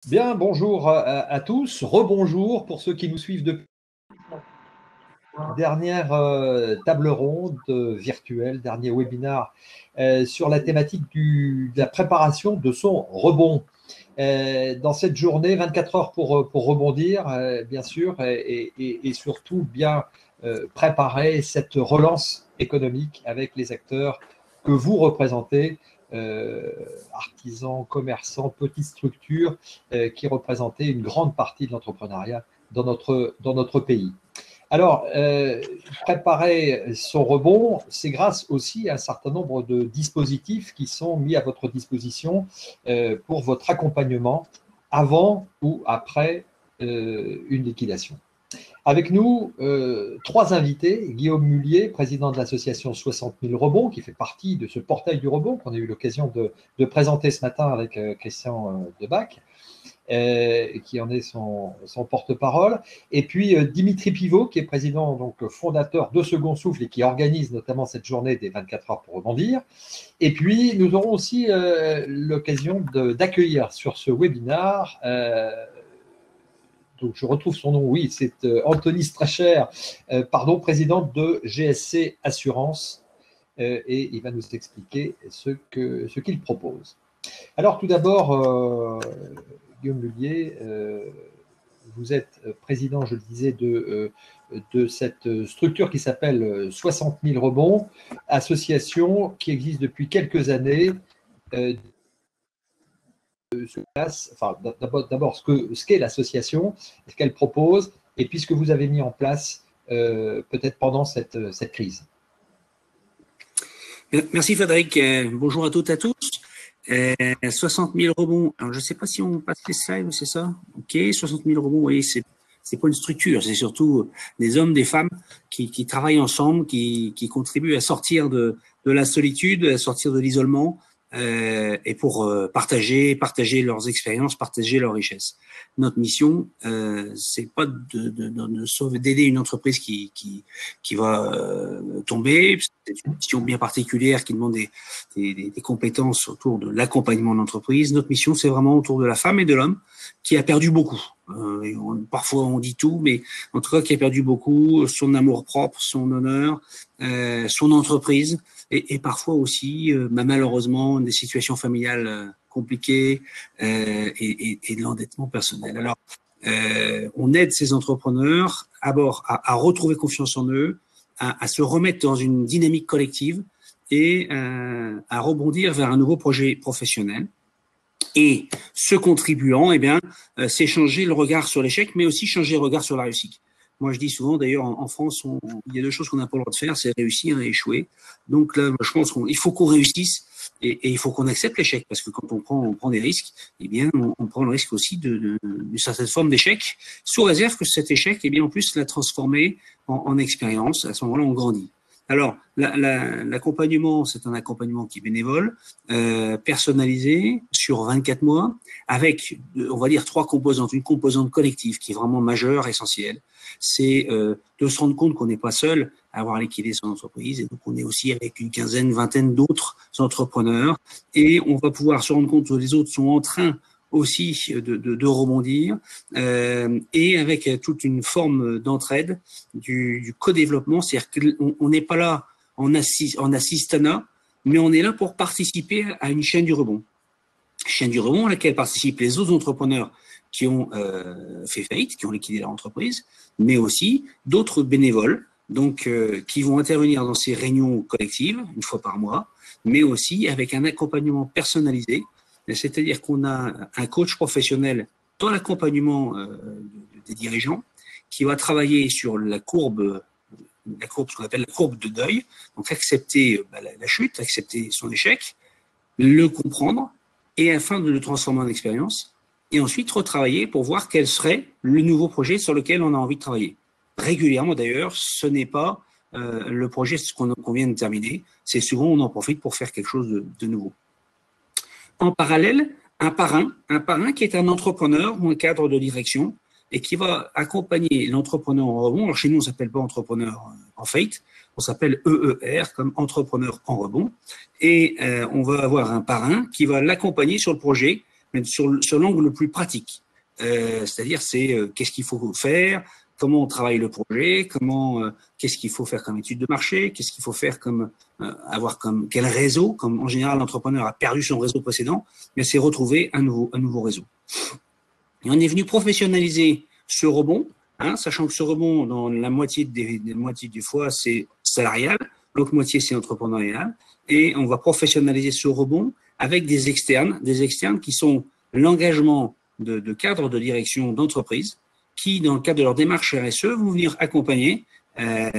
Bien, bonjour à tous, rebonjour pour ceux qui nous suivent depuis la dernière table ronde virtuelle, dernier webinaire sur la thématique de la préparation de son rebond. Dans cette journée, 24 heures pour rebondir, bien sûr, et surtout bien préparer cette relance économique avec les acteurs que vous représentez, artisans, commerçants, petites structures qui représentaient une grande partie de l'entrepreneuriat dans notre pays. Alors, préparer son rebond, c'est grâce aussi à un certain nombre de dispositifs qui sont mis à votre disposition pour votre accompagnement avant ou après une liquidation. Avec nous, trois invités. Guillaume Mullier, président de l'association 60 000 rebonds, qui fait partie de ce portail du rebond qu'on a eu l'occasion de présenter ce matin avec Christian Debac. Qui en est son porte-parole. Et puis Dimitri Pivot, qui est président, donc fondateur de Second Souffle et qui organise notamment cette journée des 24 heures pour rebondir. Et puis, nous aurons aussi l'occasion d'accueillir sur ce webinaire, donc je retrouve son nom, oui, c'est Anthony Stracher, président de GSC Assurance, et il va nous expliquer ce qu'il propose. Alors, tout d'abord, Guillaume Mullier, vous êtes président, je le disais, de cette structure qui s'appelle 60 000 rebonds, association qui existe depuis quelques années. D'abord, ce qu'est l'association, ce qu'elle propose, et puis ce que vous avez mis en place peut-être pendant cette crise. Merci Frédéric. Bonjour à toutes et à tous. 60 000 rebonds. Alors, je ne sais pas si on passe les slides, c'est ça? Ok, 60 000 rebonds, vous voyez, c'est pas une structure, c'est surtout des hommes, des femmes qui travaillent ensemble, qui contribuent à sortir de la solitude, à sortir de l'isolement, et pour partager leurs expériences, partager leurs richesses. Notre mission, c'est pas d'aider une entreprise qui va tomber. C'est une mission bien particulière qui demande des compétences autour de l'accompagnement de l'entreprise. Notre mission, c'est vraiment autour de la femme et de l'homme qui a perdu beaucoup. Parfois, on dit tout, mais en tout cas, qui a perdu beaucoup, son amour-propre, son honneur, son entreprise, et parfois aussi, malheureusement, des situations familiales compliquées et de l'endettement personnel. Alors, on aide ces entrepreneurs d'abord à retrouver confiance en eux, à se remettre dans une dynamique collective et à rebondir vers un nouveau projet professionnel. Et ce contribuant, eh bien, c'est changer le regard sur l'échec, mais aussi changer le regard sur la réussite. Moi, je dis souvent, d'ailleurs, en France, il y a deux choses qu'on n'a pas le droit de faire, c'est réussir et échouer. Donc là, je pense qu'il faut qu'on réussisse et il faut qu'on accepte l'échec, parce que quand on prend des risques, eh bien, on prend le risque aussi d'une certaine forme d'échec, sous réserve que cet échec, eh bien, on puisse la transformer en expérience. À ce moment-là, on grandit. Alors, l'accompagnement, c'est un accompagnement qui est bénévole, personnalisé sur 24 mois, avec, on va dire, trois composantes. Une composante collective qui est vraiment majeure, essentielle. C'est de se rendre compte qu'on n'est pas seul à avoir liquidé son entreprise, et donc on est aussi avec une quinzaine, vingtaine d'autres entrepreneurs, et on va pouvoir se rendre compte que les autres sont en train aussi de rebondir, et avec toute une forme d'entraide, du co-développement, c'est-à-dire qu'on n'est pas là en assistanat, mais on est là pour participer à une chaîne du rebond. Chaîne du rebond à laquelle participent les autres entrepreneurs qui ont fait faillite, qui ont liquidé leur entreprise, mais aussi d'autres bénévoles, donc qui vont intervenir dans ces réunions collectives, une fois par mois, mais aussi avec un accompagnement personnalisé. C'est-à-dire qu'on a un coach professionnel dans l'accompagnement des dirigeants qui va travailler sur la courbe, ce qu'on appelle la courbe de deuil, donc accepter la chute, accepter son échec, le comprendre, et afin de le transformer en expérience, et ensuite retravailler pour voir quel serait le nouveau projet sur lequel on a envie de travailler. Régulièrement d'ailleurs, ce n'est pas le projet qu'on vient de terminer, c'est souvent on en profite pour faire quelque chose de nouveau. En parallèle, un parrain qui est un entrepreneur ou un cadre de direction et qui va accompagner l'entrepreneur en rebond. Alors chez nous, on ne s'appelle pas entrepreneur en faillite, on s'appelle EER, comme entrepreneur en rebond. Et on va avoir un parrain qui va l'accompagner sur le projet mais sur l'angle le plus pratique. C'est-à-dire, qu'est-ce qu'il faut faire, comment on travaille le projet, qu'est-ce qu'il faut faire comme étude de marché, qu'est-ce qu'il faut faire quel réseau, comme en général l'entrepreneur a perdu son réseau précédent, mais c'est retrouver un nouveau réseau. Et on est venu professionnaliser ce rebond, sachant que ce rebond, dans la moitié des fois, c'est salarial, l'autre moitié, c'est entrepreneurial, et on va professionnaliser ce rebond avec des externes qui sont l'engagement de cadres de direction d'entreprise, qui, dans le cadre de leur démarche RSE, vont venir accompagner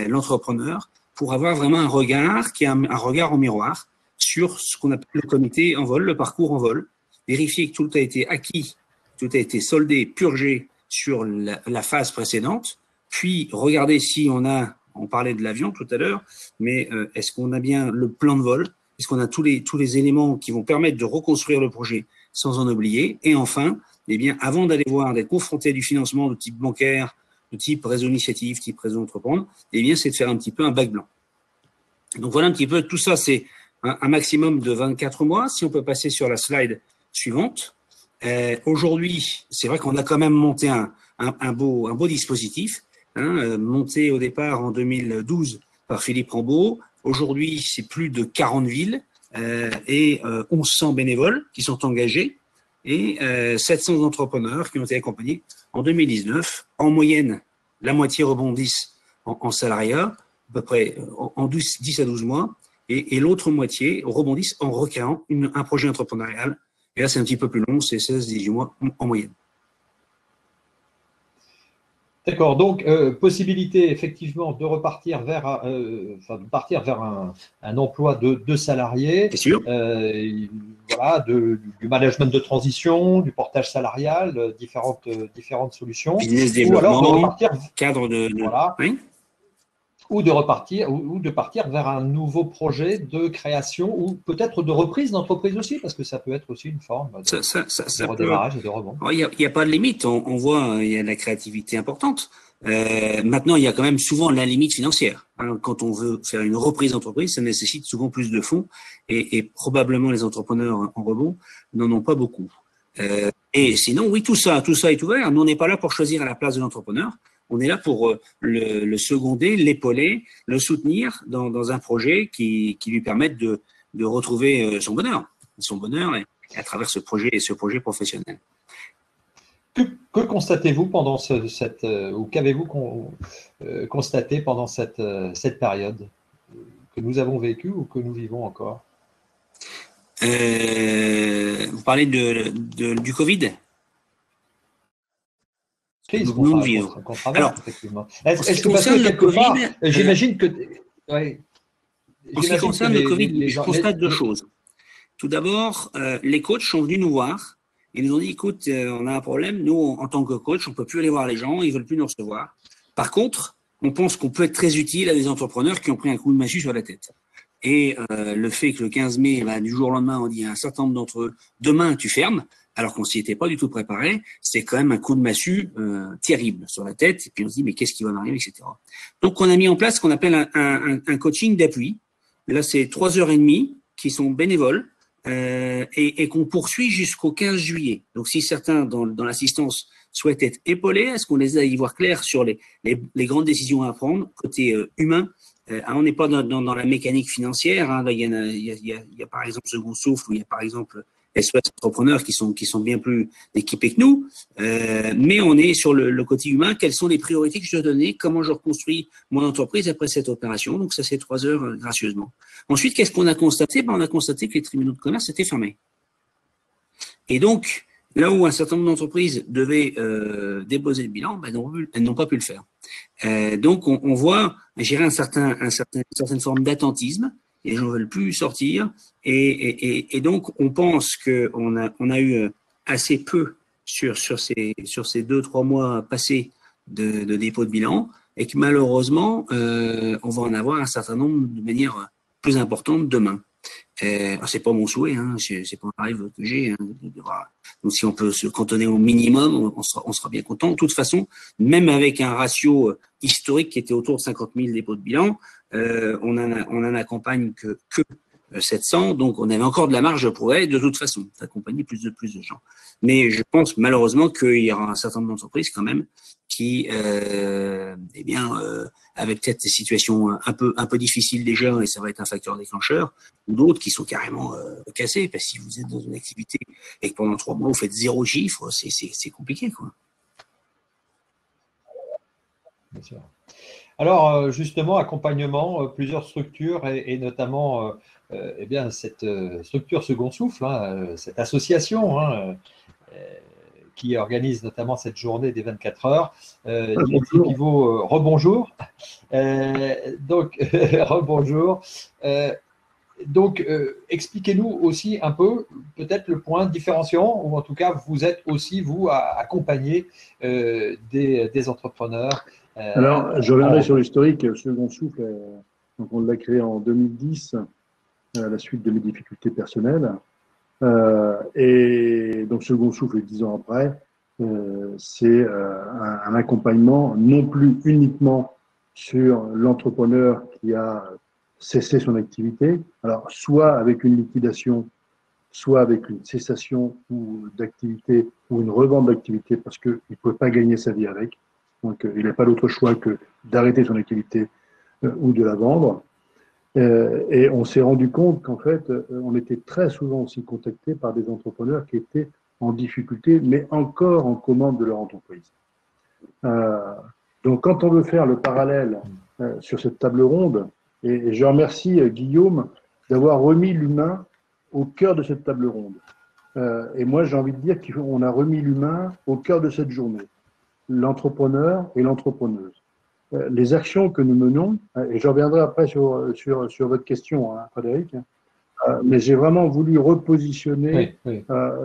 l'entrepreneur pour avoir vraiment un regard qui est un regard en miroir sur ce qu'on appelle le comité en vol, le parcours en vol, vérifier que tout a été acquis, tout a été soldé, purgé sur la phase précédente, puis regarder si on parlait de l'avion tout à l'heure, mais est-ce qu'on a bien le plan de vol, est-ce qu'on a tous les éléments qui vont permettre de reconstruire le projet sans en oublier, et enfin, eh bien, avant d'être confronté à du financement de type bancaire, de type réseau initiative, type réseau entreprendre, eh bien, c'est de faire un petit peu un bac blanc. Donc voilà un petit peu, tout ça, c'est un maximum de 24 mois. Si on peut passer sur la slide suivante. Aujourd'hui, c'est vrai qu'on a quand même monté un beau dispositif, monté au départ en 2012 par Philippe Rambaud. Aujourd'hui, c'est plus de 40 villes et 1100 bénévoles qui sont engagés et 700 entrepreneurs qui ont été accompagnés en 2019. En moyenne, la moitié rebondissent en salariat, à peu près en 10 à 12 mois, et l'autre moitié rebondissent en recréant un projet entrepreneurial. Et là, c'est un petit peu plus long, c'est 16-18 mois en moyenne. D'accord, donc possibilité effectivement de repartir vers, un emploi de salarié. C'est sûr. Voilà, du management de transition, du portage salarial, différentes solutions. Business développement, ou alors de repartir, cadre voilà, oui. ou de partir vers un nouveau projet de création ou peut-être de reprise d'entreprise aussi, parce que ça peut être aussi une forme de redémarrage et de rebond. Il n'y a pas de limite. On voit, il y a de la créativité importante. Maintenant, il y a quand même souvent la limite financière. Quand on veut faire une reprise d'entreprise, ça nécessite souvent plus de fonds et probablement les entrepreneurs en rebond n'en ont pas beaucoup. Et sinon, oui, tout ça est ouvert. Nous, on n'est pas là pour choisir à la place de l'entrepreneur. On est là pour le seconder, l'épauler, le soutenir dans un projet qui lui permette de retrouver son bonheur à travers ce projet professionnel. Que constatez-vous pendant ou qu'avez-vous constaté pendant cette période que nous avons vécue ou que nous vivons encore? Vous parlez du Covid? Nous vivre. Alors, effectivement. Est-ce que parce que quelque part, j'imagine que… Ouais, en ce qui concerne le Covid, je constate deux choses. Tout d'abord, les coachs sont venus nous voir et nous ont dit, écoute, on a un problème, nous, en tant que coach, on ne peut plus aller voir les gens, ils ne veulent plus nous recevoir. Par contre, on pense qu'on peut être très utile à des entrepreneurs qui ont pris un coup de massue sur la tête. Et le fait que le 15 mai, du jour au lendemain, on dit à un certain nombre d'entre eux, demain, tu fermes, alors qu'on s'y était pas du tout préparé, c'est quand même un coup de massue terrible sur la tête. Et puis on se dit, mais qu'est-ce qui va m'arriver, etc. Donc, on a mis en place ce qu'on appelle un coaching d'appui. Là, c'est 3h30 qui sont bénévoles et qu'on poursuit jusqu'au 15 juillet. Donc, si certains dans l'assistance souhaitent être épaulés, est-ce qu'on les a à y voir clair sur les grandes décisions à prendre, côté humain. On n'est pas dans la mécanique financière. Là, il y a par exemple Second Souffle, ou il y a par exemple SOS Entrepreneurs qui sont bien plus équipés que nous. Mais on est sur le côté humain. Quelles sont les priorités que je dois donner? Comment je reconstruis mon entreprise après cette opération? Donc, ça, c'est 3 heures gracieusement. Ensuite, qu'est-ce qu'on a constaté? On a constaté que les tribunaux de commerce étaient fermés. Et donc, là où un certain nombre d'entreprises devaient déposer le bilan, elles n'ont pas pu le faire. Donc, on voit, gérer une certaine forme d'attentisme. Les gens ne veulent plus sortir. Et donc, on pense qu'on a eu assez peu sur ces 2-3 mois passés de dépôt de bilan et que malheureusement, on va en avoir un certain nombre de manière plus importante demain. C'est pas mon souhait, c'est pas un rêve que j'ai. Donc, si on peut se cantonner au minimum, on sera bien content. De toute façon, même avec un ratio historique qui était autour de 50 000 dépôts de bilan, on en accompagne que 700, donc on avait encore de la marge de progrès de toute façon, d'accompagner plus de gens. Mais je pense malheureusement qu'il y aura un certain nombre d'entreprises quand même qui, avec peut-être des situations un peu difficiles déjà, et ça va être un facteur déclencheur, ou d'autres qui sont carrément cassés, parce que si vous êtes dans une activité et que pendant 3 mois vous faites 0 chiffre, c'est compliqué, quoi. Bien sûr. Alors, justement, accompagnement, plusieurs structures et notamment eh bien, cette structure Second Souffle, hein, cette association hein, qui organise notamment cette journée des 24 heures. Dimitri Pivot, rebonjour. Donc, rebonjour. Donc, expliquez-nous aussi un peu, peut-être le point différenciant, ou en tout cas, vous êtes aussi, vous, à accompagner des entrepreneurs. Alors, je reviendrai sur l'historique. Second Souffle, donc on l'a créé en 2010, à la suite de mes difficultés personnelles. Et donc, Second Souffle, 10 ans après, c'est un accompagnement non plus uniquement sur l'entrepreneur qui a cessé son activité, alors soit avec une liquidation, soit avec une cessation d'activité ou une revente d'activité parce qu'il ne peut pas gagner sa vie avec. Donc, il n'a pas d'autre choix que d'arrêter son activité ou de la vendre. Et on s'est rendu compte qu'en fait, on était très souvent aussi contacté par des entrepreneurs qui étaient en difficulté, mais encore en commande de leur entreprise. Donc, quand on veut faire le parallèle sur cette table ronde, et je remercie Guillaume d'avoir remis l'humain au cœur de cette table ronde. Et moi, j'ai envie de dire qu'on a remis l'humain au cœur de cette journée, l'entrepreneur et l'entrepreneuse. Les actions que nous menons, et je reviendrai après sur votre question, hein, Frédéric, mais j'ai vraiment voulu repositionner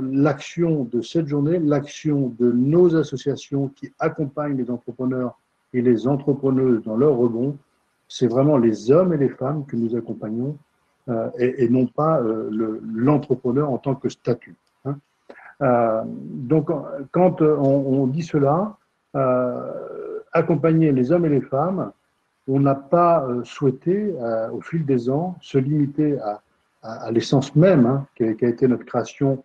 l'action de cette journée, l'action de nos associations qui accompagnent les entrepreneurs et les entrepreneuses dans leur rebond. C'est vraiment les hommes et les femmes que nous accompagnons et non pas l'entrepreneur en tant que statut. Hein. Donc, quand on dit cela, accompagner les hommes et les femmes, on n'a pas souhaité, au fil des ans, se limiter à l'essence même hein, qui a été notre création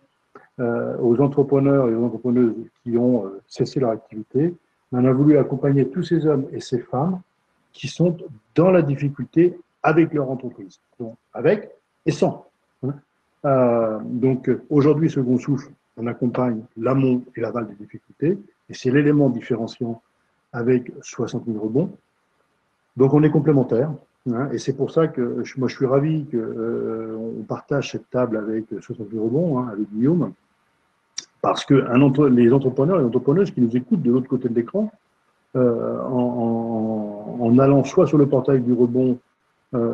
aux entrepreneurs et aux entrepreneuses qui ont cessé leur activité. On a voulu accompagner tous ces hommes et ces femmes qui sont dans la difficulté avec leur entreprise, donc avec et sans. Donc aujourd'hui, Second Souffle, on accompagne l'amont et l'aval des difficultés, et c'est l'élément différenciant avec 60 000 rebonds. Donc on est complémentaires, hein, et c'est pour ça que moi je suis ravi qu'on partage cette table avec 60 000 rebonds, hein, avec Guillaume, parce que les entrepreneurs et les entrepreneuses qui nous écoutent de l'autre côté de l'écran, en allant soit sur le portail du rebond,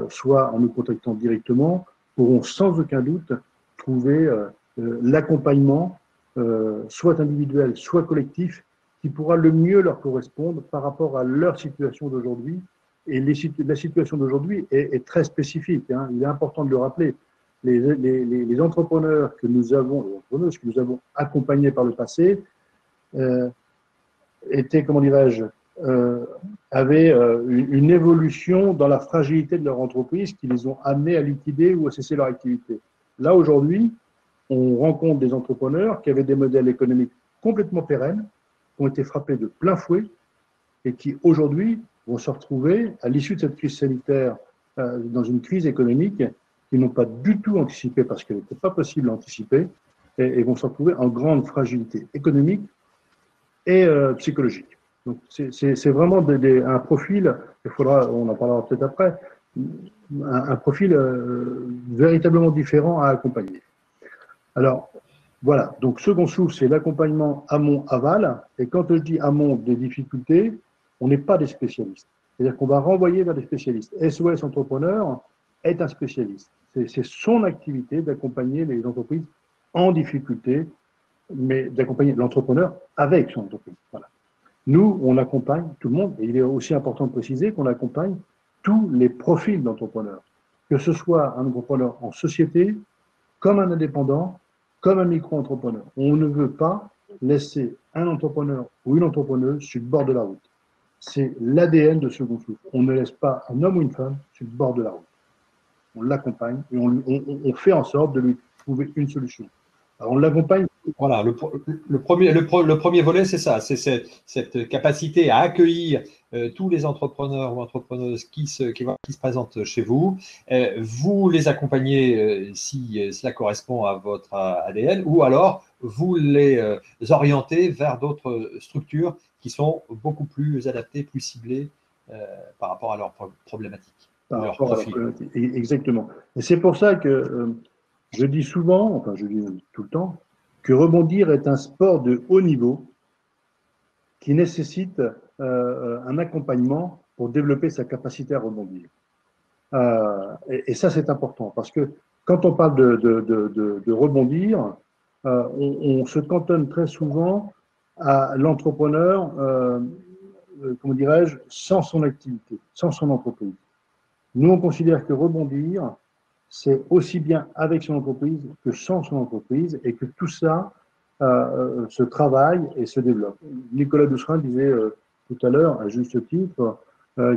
soit en nous contactant directement, pourront sans aucun doute trouver l'accompagnement, soit individuel, soit collectif, qui pourra le mieux leur correspondre par rapport à leur situation d'aujourd'hui. Et la situation d'aujourd'hui est très spécifique. Hein. Il est important de le rappeler. Les entrepreneurs que nous avons, accompagnés par le passé, étaient, comment dirais-je, avaient une évolution dans la fragilité de leur entreprise qui les ont amenés à liquider ou à cesser leur activité. Là, aujourd'hui, on rencontre des entrepreneurs qui avaient des modèles économiques complètement pérennes, qui ont été frappés de plein fouet et qui, aujourd'hui, vont se retrouver, à l'issue de cette crise sanitaire, dans une crise économique qu'ils n'ont pas du tout anticipée parce qu'elle n'était pas possible d'anticiper et vont se retrouver en grande fragilité économique et psychologique. Donc, c'est vraiment un profil, on en parlera peut-être après, un profil véritablement différent à accompagner. Alors, voilà, donc Second Souffle, c'est l'accompagnement amont-aval, et quand je dis amont des difficultés, on n'est pas des spécialistes. C'est-à-dire qu'on va renvoyer vers des spécialistes. SOS Entrepreneur est un spécialiste. C'est son activité d'accompagner les entreprises en difficulté, mais d'accompagner l'entrepreneur avec son entreprise. Voilà. Nous, on accompagne tout le monde, et il est aussi important de préciser qu'on accompagne tous les profils d'entrepreneurs, que ce soit un entrepreneur en société, comme un indépendant, comme un micro-entrepreneur. On ne veut pas laisser un entrepreneur ou une entrepreneuse sur le bord de la route. C'est l'ADN de Second Souffle. On ne laisse pas un homme ou une femme sur le bord de la route. on l'accompagne et on fait en sorte de lui trouver une solution. Alors, on l'accompagne. Voilà, le premier volet, c'est ça, c'est cette capacité à accueillir tous les entrepreneurs ou entrepreneuses qui se présentent chez vous. Vous les accompagnez si cela correspond à votre ADN, ou alors vous les orientez vers d'autres structures qui sont beaucoup plus adaptées, plus ciblées par rapport à leurs problématiques, leur profil. Exactement. Et c'est pour ça que je dis souvent, enfin je dis tout le temps, que rebondir est un sport de haut niveau qui nécessite un accompagnement pour développer sa capacité à rebondir. Et ça, c'est important parce que quand on parle de rebondir, on se cantonne très souvent à l'entrepreneur, comment dirais-je, sans son activité, sans son entreprise. Nous, on considère que rebondir, c'est aussi bien avec son entreprise que sans son entreprise et que tout ça se travaille et se développe. Nicolas Doucerin disait tout à l'heure, à juste titre,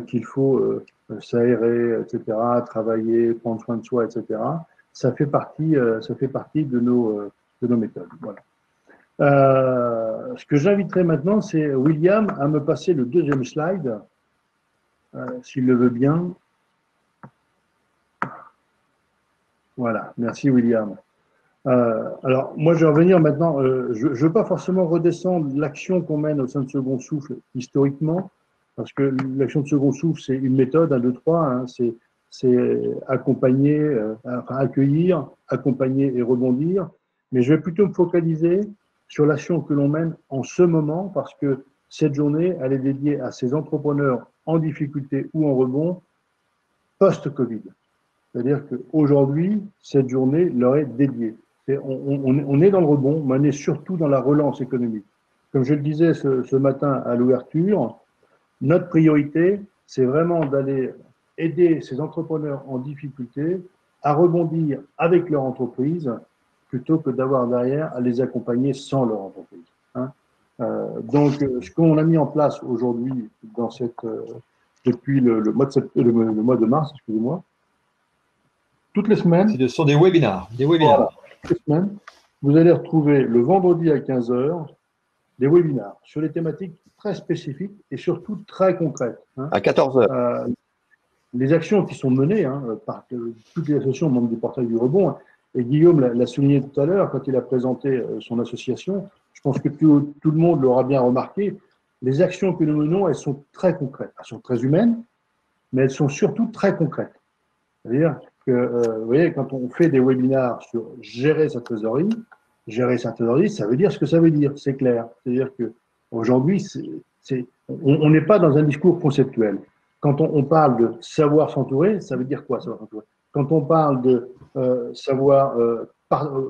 qu'il faut s'aérer, etc., travailler, prendre soin de soi, etc. Ça fait partie de nos méthodes. Voilà. Ce que j'inviterai maintenant, c'est William à me passer le deuxième slide, s'il le veut bien. Voilà, merci William. Alors, moi, je vais revenir maintenant. Je ne veux pas forcément redescendre l'action qu'on mène au sein de Second Souffle historiquement, parce que l'action de Second Souffle, c'est une méthode, 1, 2, 3, hein, c'est accompagner, enfin accueillir, accompagner et rebondir. Mais je vais plutôt me focaliser sur l'action que l'on mène en ce moment, parce que cette journée, elle est dédiée à ces entrepreneurs en difficulté ou en rebond post-Covid. C'est-à-dire qu'aujourd'hui, cette journée leur est dédiée. On est dans le rebond, mais on est surtout dans la relance économique. Comme je le disais ce matin à l'ouverture, notre priorité, c'est vraiment d'aller aider ces entrepreneurs en difficulté à rebondir avec leur entreprise plutôt que d'avoir derrière à les accompagner sans leur entreprise. Hein. Donc, ce qu'on a mis en place aujourd'hui depuis le mois de mars, excusez-moi, toutes les semaines. Ce sont des webinars. Voilà, toutes les semaines, vous allez retrouver le vendredi à 15 h des webinars sur des thématiques très spécifiques et surtout très concrètes. Hein. À 14 h. Les actions qui sont menées par toutes les associations membres du portail du rebond, et Guillaume l'a souligné tout à l'heure quand il a présenté son association, je pense que tout le monde l'aura bien remarqué, les actions que nous menons, elles sont très concrètes. Elles sont très humaines, mais elles sont surtout très concrètes. C'est-à-dire que, vous voyez, quand on fait des webinars sur gérer sa trésorerie, ça veut dire ce que ça veut dire, c'est clair. C'est-à-dire qu'aujourd'hui, on n'est pas dans un discours conceptuel. Quand on parle de savoir s'entourer, ça veut dire quoi, savoir s'entourer? Quand on parle de savoir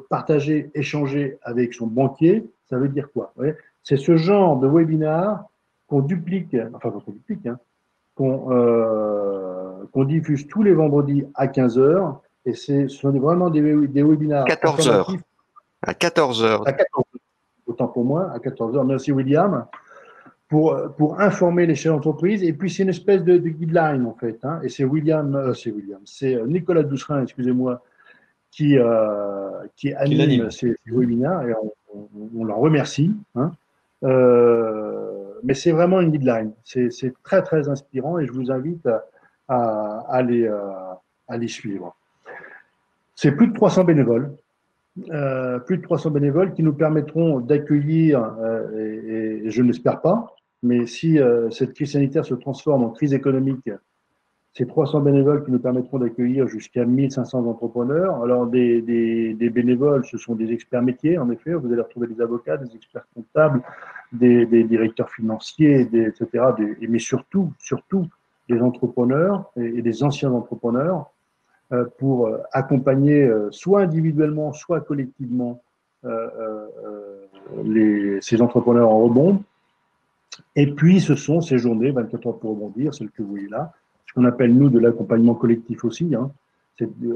partager, échanger avec son banquier, ça veut dire quoi? C'est ce genre de webinar qu'on duplique, qu'on diffuse tous les vendredis à 15 h. Et ce sont vraiment des webinars. 14 h. À 14 h. À 14 h. Autant pour moi, à 14 h. Merci William. Pour informer les chefs d'entreprise. Et puis, c'est une espèce de guideline, en fait. Hein, et c'est Nicolas Doucerin, excusez-moi, qui anime ces webinaires. Et on l'en remercie. Hein. Mais c'est vraiment une guideline. C'est très, très inspirant et je vous invite à les suivre. C'est plus de 300 bénévoles. Plus de 300 bénévoles qui nous permettront d'accueillir, et je ne l'espère pas, mais si cette crise sanitaire se transforme en crise économique, ces 300 bénévoles qui nous permettront d'accueillir jusqu'à 1500 entrepreneurs. Alors, des bénévoles, ce sont des experts métiers, en effet. Vous allez retrouver des avocats, des experts comptables, des directeurs financiers, etc. Mais surtout, des entrepreneurs et des anciens entrepreneurs pour accompagner soit individuellement, soit collectivement ces entrepreneurs en rebond. Et puis, ce sont ces journées, 24 heures pour rebondir, celles que vous voyez là, ce qu'on appelle, nous, de l'accompagnement collectif aussi. Hein.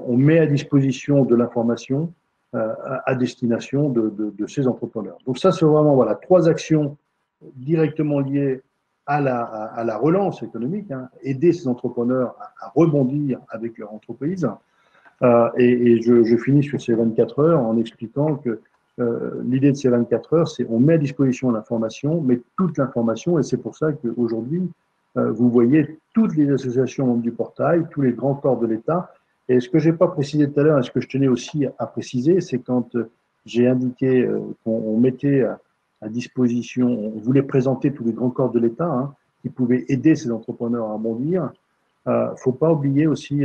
On met à disposition de l'information à destination de ces entrepreneurs. Donc ça, c'est vraiment 3 actions directement liées à la relance économique, hein, aider ces entrepreneurs à rebondir avec leur entreprise. Et je finis sur ces 24 heures en expliquant que l'idée de ces 24 heures, c'est on met à disposition l'information, mais toute l'information, et c'est pour ça qu'aujourd'hui, vous voyez toutes les associations membres du portail, tous les grands corps de l'État. Et ce que je n'ai pas précisé tout à l'heure, et ce que je tenais aussi à préciser, c'est quand j'ai indiqué qu'on mettait à disposition, on voulait présenter tous les grands corps de l'État qui pouvaient aider ces entrepreneurs à rebondir. Faut pas oublier aussi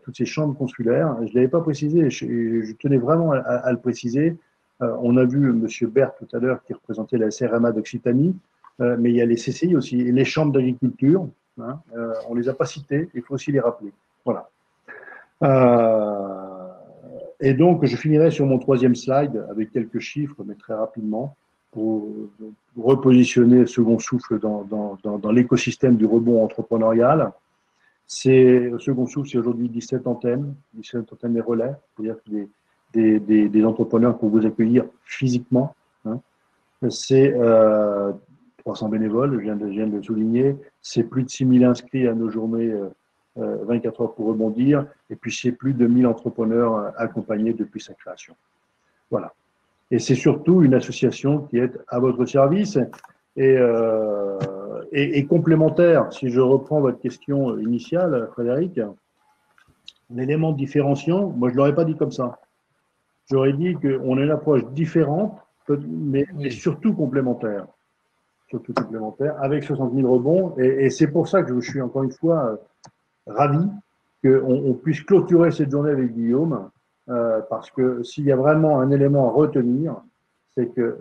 toutes ces chambres consulaires. Je l'avais pas précisé, je tenais vraiment à le préciser. On a vu M. Berthe tout à l'heure qui représentait la SRMA d'Occitanie, mais il y a les CCI aussi et les chambres d'agriculture. On les a pas citées, il faut aussi les rappeler. Voilà. Et donc, je finirai sur mon troisième slide avec quelques chiffres, mais très rapidement, pour repositionner le second souffle dans l'écosystème du rebond entrepreneurial. Le second souffle, c'est aujourd'hui 17 antennes des relais, c'est-à-dire des entrepreneurs pour vous accueillir physiquement. C'est 300 bénévoles, je viens de le souligner. C'est plus de 6000 inscrits à nos journées 24 heures pour rebondir. Et puis, c'est plus de 1000 entrepreneurs accompagnés depuis sa création. Voilà. Et c'est surtout une association qui est à votre service et complémentaire. Si je reprends votre question initiale, Frédéric, l'élément différenciant, moi, je ne l'aurais pas dit comme ça. J'aurais dit qu'on a une approche différente, mais surtout complémentaire. Surtout complémentaire, avec 60 000 rebonds. Et c'est pour ça que je suis encore une fois ravi qu'on puisse clôturer cette journée avec Guillaume, parce que s'il y a vraiment un élément à retenir, c'est que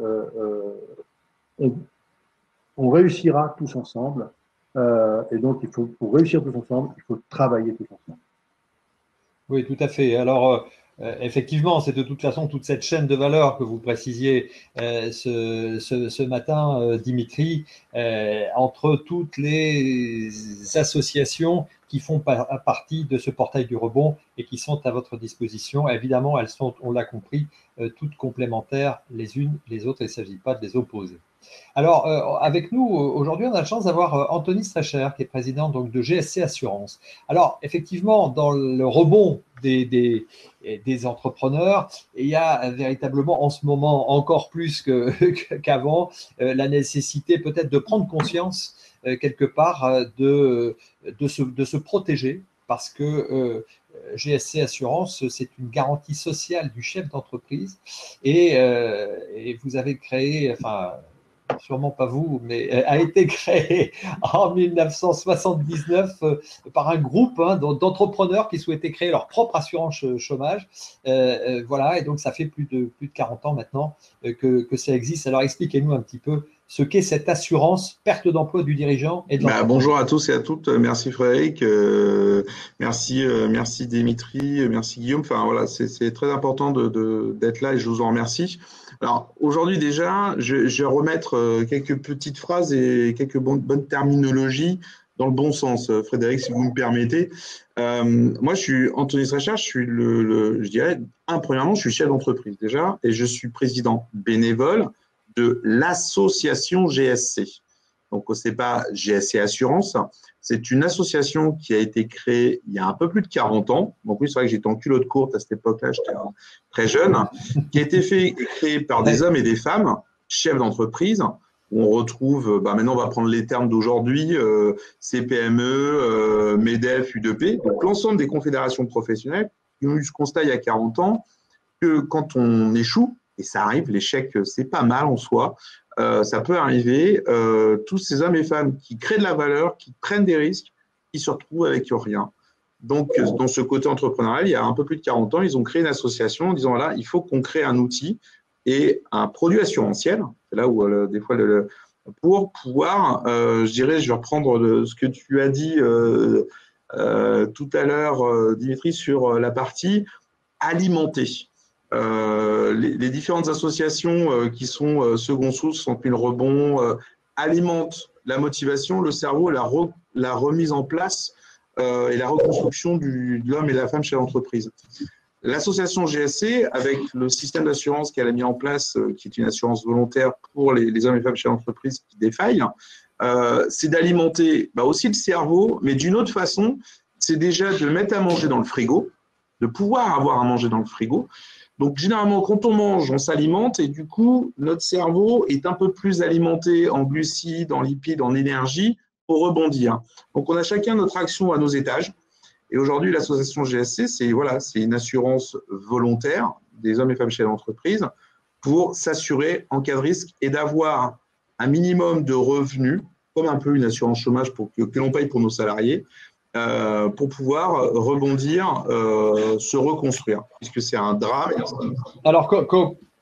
on réussira tous ensemble. Et donc, pour réussir tous ensemble, il faut travailler tous ensemble. Oui, tout à fait. Alors, effectivement, c'est de toute façon toute cette chaîne de valeur que vous précisiez ce matin, Dimitri, entre toutes les associations qui font partie de ce portail du rebond et qui sont à votre disposition. Évidemment, elles sont, on l'a compris, toutes complémentaires les unes les autres. Il ne s'agit pas de les opposer. Alors, avec nous, aujourd'hui, on a la chance d'avoir Anthony Strecher, qui est président donc, de GSC Assurance. Alors, effectivement, dans le rebond des entrepreneurs, il y a véritablement en ce moment, encore plus qu'avant, la nécessité peut-être de prendre conscience, quelque part, de se protéger, parce que GSC Assurance, c'est une garantie sociale du chef d'entreprise. Et vous avez créé, enfin, sûrement pas vous, mais a été créé en 1979 par un groupe d'entrepreneurs qui souhaitaient créer leur propre assurance chômage. Voilà, et donc ça fait plus de 40 ans maintenant que ça existe. Alors expliquez-nous un petit peu ce qu'est cette assurance perte d'emploi du dirigeant et de l'entrepreneur. Bonjour à tous et à toutes. Merci Frédéric, merci Dimitri, merci Guillaume. Enfin voilà, c'est très important d'être là et je vous en remercie. Alors aujourd'hui déjà, je vais remettre quelques petites phrases et quelques bonnes terminologies dans le bon sens. Frédéric, si vous me permettez. Moi, je suis Anthony Strecher, je suis je dirais, premièrement, je suis chef d'entreprise déjà et je suis président bénévole de l'association GSC. Donc, ce n'est pas GSC Assurance, c'est une association qui a été créée il y a un peu plus de 40 ans. Donc oui, c'est vrai que j'étais en culotte courte à cette époque-là, j'étais très jeune, qui a été créée par des hommes et des femmes, chefs d'entreprise, où on retrouve, maintenant on va prendre les termes d'aujourd'hui, CPME, MEDEF, U2P, donc l'ensemble des confédérations professionnelles qui ont eu ce constat il y a 40 ans, que quand on échoue, et ça arrive, l'échec, c'est pas mal en soi. Ça peut arriver. Tous ces hommes et femmes qui créent de la valeur, qui prennent des risques, qui se retrouvent avec rien. Donc, dans ce côté entrepreneurial, il y a un peu plus de 40 ans, ils ont créé une association en disant, voilà, il faut qu'on crée un outil et un produit assurantiel. C'est là où, des fois, pour pouvoir, je vais reprendre ce que tu as dit tout à l'heure, Dimitri, sur la partie alimenter. Les différentes associations qui sont second souffle, sont une rebond, alimentent la motivation, le cerveau, la remise en place et la reconstruction de l'homme et de la femme chez l'entreprise. L'association GSC, avec le système d'assurance qu'elle a mis en place, qui est une assurance volontaire pour les hommes et femmes chez l'entreprise qui défaillent, c'est d'alimenter aussi le cerveau, mais d'une autre façon, c'est déjà de mettre à manger dans le frigo, de pouvoir avoir à manger dans le frigo. Donc, généralement, quand on mange, on s'alimente et du coup, notre cerveau est un peu plus alimenté en glucides, en lipides, en énergie pour rebondir. Donc, on a chacun notre action à nos étages. Et aujourd'hui, l'association GSC, c'est une assurance volontaire des hommes et femmes chefs d'entreprise pour s'assurer en cas de risque et d'avoir un minimum de revenus, comme un peu une assurance chômage que l'on paye pour nos salariés, pour pouvoir rebondir, se reconstruire, puisque c'est un drame. Alors,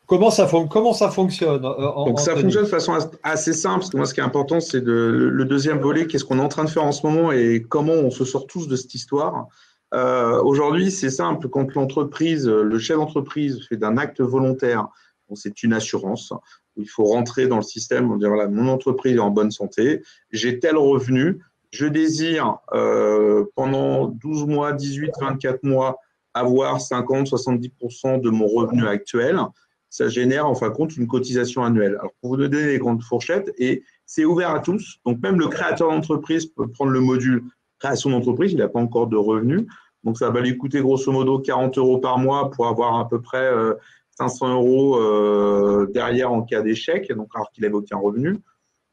comment ça fonctionne Donc, ça Anthony? fonctionne de façon assez simple, parce que moi, ce qui est important, c'est le deuxième volet, qu'est-ce qu'on est en train de faire en ce moment et comment on se sort tous de cette histoire. Aujourd'hui, c'est simple, quand l'entreprise, le chef d'entreprise fait d'un acte volontaire, bon, c'est une assurance, où il faut rentrer dans le système, on dit voilà, mon entreprise est en bonne santé, j'ai tel revenu, je désire pendant 12 mois, 18, 24 mois, avoir 50, 70% de mon revenu actuel. Ça génère en fin de compte une cotisation annuelle. Alors, pour vous donner les grandes fourchettes, et c'est ouvert à tous, donc même le créateur d'entreprise peut prendre le module création d'entreprise, il n'a pas encore de revenus, donc ça va lui coûter grosso modo 40 € par mois pour avoir à peu près 500 € derrière en cas d'échec, donc alors qu'il n'avait aucun revenu.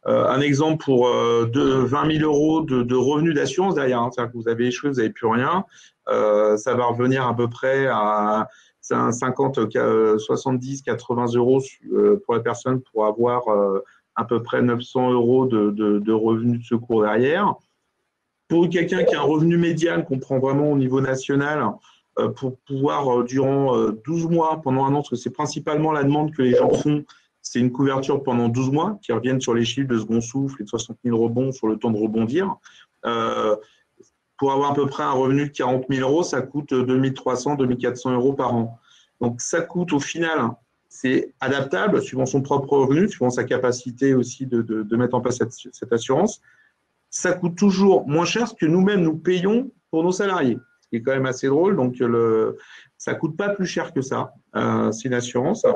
Un exemple pour 20 000 € de revenus d'assurance derrière, hein, c'est-à-dire que vous avez échoué, vous n'avez plus rien, ça va revenir à peu près à 50, 70, 80 € pour la personne pour avoir à peu près 900 € de revenus de secours derrière. Pour quelqu'un qui a un revenu médian qu'on prend vraiment au niveau national, pour pouvoir durant 12 mois, pendant un an, parce que c'est principalement la demande que les gens font, c'est une couverture pendant 12 mois qui reviennent sur les chiffres de second souffle et de 60 000 rebonds sur le temps de rebondir. Pour avoir à peu près un revenu de 40 000 €, ça coûte 2 300, 2 400 € par an. Donc, ça coûte au final, c'est adaptable suivant son propre revenu, suivant sa capacité aussi de mettre en place cette assurance. Ça coûte toujours moins cher que nous-mêmes nous payons pour nos salariés, ce qui est quand même assez drôle. Donc, ça ne coûte pas plus cher que ça. C'est une assurance.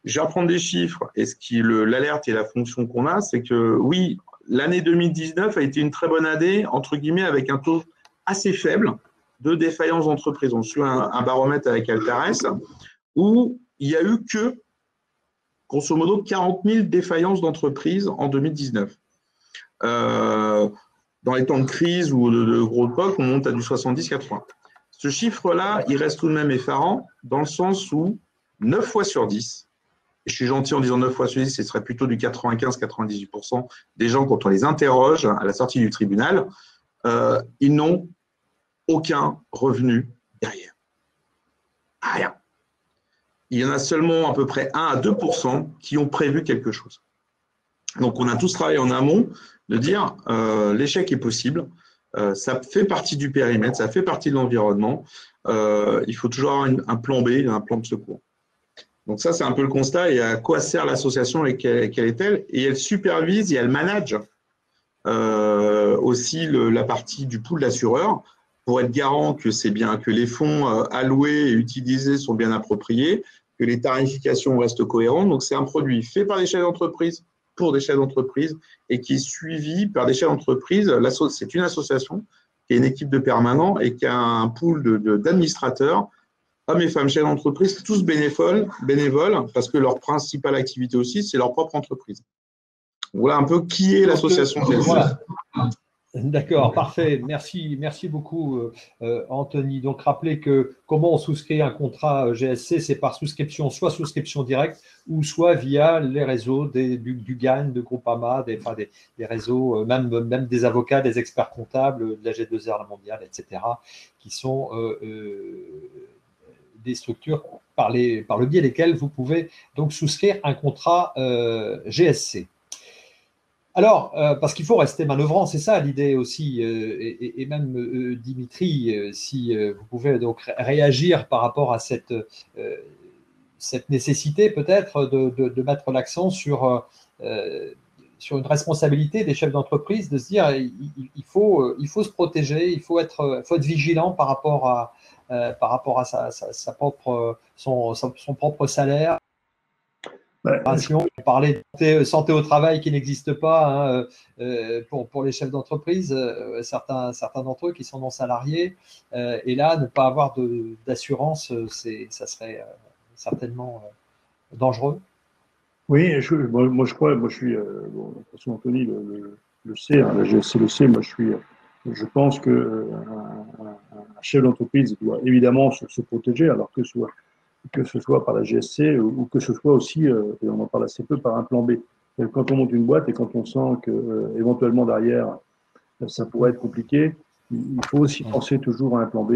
Je vais reprendre des chiffres. Et l'alerte et la fonction qu'on a, c'est que oui, l'année 2019 a été une très bonne année, entre guillemets, avec un taux assez faible de défaillance d'entreprise. On suit un baromètre avec Altares où il n'y a eu que, grosso modo, 40 000 défaillances d'entreprises en 2019. Dans les temps de crise ou de gros POC, on monte à du 70-80. Ce chiffre-là, il reste tout de même effarant dans le sens où 9 fois sur 10, et je suis gentil en disant 9 fois sur 10, ce serait plutôt du 95-98% des gens, quand on les interroge à la sortie du tribunal, ils n'ont aucun revenu derrière. Rien. Il y en a seulement à peu près 1 à 2% qui ont prévu quelque chose. Donc, on a tous travaillé en amont de dire l'échec est possible, ça fait partie du périmètre, ça fait partie de l'environnement, il faut toujours avoir un plan B, un plan de secours. Donc ça, c'est un peu le constat et à quoi sert l'association et quelle est-elle? Et elle supervise et elle manage aussi la partie du pool d'assureurs pour être garant que c'est bien, que les fonds alloués et utilisés sont bien appropriés, que les tarifications restent cohérentes. Donc c'est un produit fait par des chefs d'entreprise pour des chefs d'entreprise et qui est suivi par des chefs d'entreprise. C'est une association qui a une équipe de permanents et qui a un pool d'administrateurs, hommes et femmes chefs d'entreprise, tous bénévoles, parce que leur principale activité aussi, c'est leur propre entreprise. Voilà un peu qui est l'association GSC. Voilà. D'accord, parfait. Merci beaucoup, Anthony. Donc, rappelez que comment on souscrit un contrat GSC, c'est par souscription, soit souscription directe ou soit via les réseaux du GAN, de Groupama, des réseaux, même des avocats, des experts comptables, de la G2R, la mondiale, etc., qui sont des structures par le biais desquelles vous pouvez donc souscrire un contrat GSC. Alors, parce qu'il faut rester manœuvrant, c'est ça l'idée aussi, et même Dimitri, si vous pouvez donc réagir par rapport à cette nécessité peut-être de mettre l'accent sur une responsabilité des chefs d'entreprise, de se dire il faut se protéger, il faut être vigilant par rapport à son propre salaire. On parlait de santé au travail qui n'existe pas pour les chefs d'entreprise, certains d'entre eux qui sont non salariés. Et là, ne pas avoir d'assurance, ça serait certainement dangereux. Oui, moi je crois, je suis, bon, de toute façon Anthony le sait, hein, la GSC le sait, je pense que un chef d'entreprise doit évidemment se protéger, alors que ce soit par la GSC ou que ce soit aussi, et on en parle assez peu, par un plan B. Et quand on monte une boîte et quand on sent que éventuellement derrière ça pourrait être compliqué, il faut aussi penser toujours à un plan B,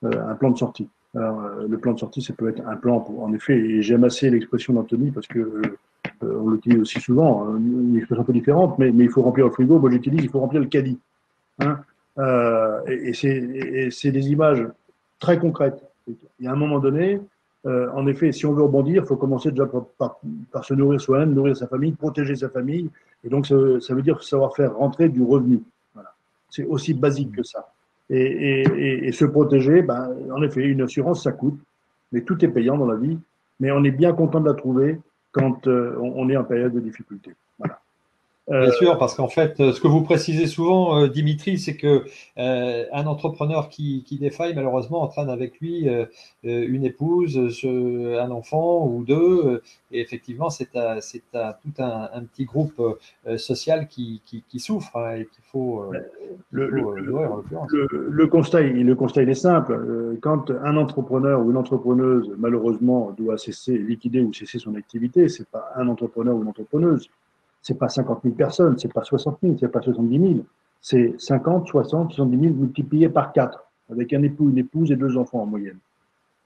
un plan de sortie. Alors, le plan de sortie, ça peut être un plan, en effet, et j'aime assez l'expression d'Anthony parce que on l'utilise aussi souvent, hein, une expression un peu différente, mais il faut remplir le frigo. Moi, j'utilise, il faut remplir le caddie. Hein, et c'est des images très concrètes. Il y a un moment donné, en effet, si on veut rebondir, il faut commencer déjà par se nourrir soi-même, nourrir sa famille, protéger sa famille. Et donc, ça veut dire savoir faire rentrer du revenu. Voilà. C'est aussi basique que ça. Et se protéger, ben, en effet, une assurance, ça coûte, mais tout est payant dans la vie. Mais on est bien content de la trouver quand on est en période de difficulté. Voilà. Bien sûr, parce qu'en fait, ce que vous précisez souvent, Dimitri, c'est que un entrepreneur qui défaille, malheureusement, entraîne avec lui une épouse, un enfant ou deux. Et effectivement, c'est tout un petit groupe social qui souffre et qu'il faut nourrir, en l'occurrence. Le constat, il est simple. Quand un entrepreneur ou une entrepreneuse, malheureusement, doit liquider ou cesser son activité, c'est pas un entrepreneur ou une entrepreneuse. C'est pas 50 000 personnes, c'est pas 60 000, c'est pas 70 000. C'est 50, 60, 70 000 multipliés par 4, avec un époux, une épouse et 2 enfants en moyenne.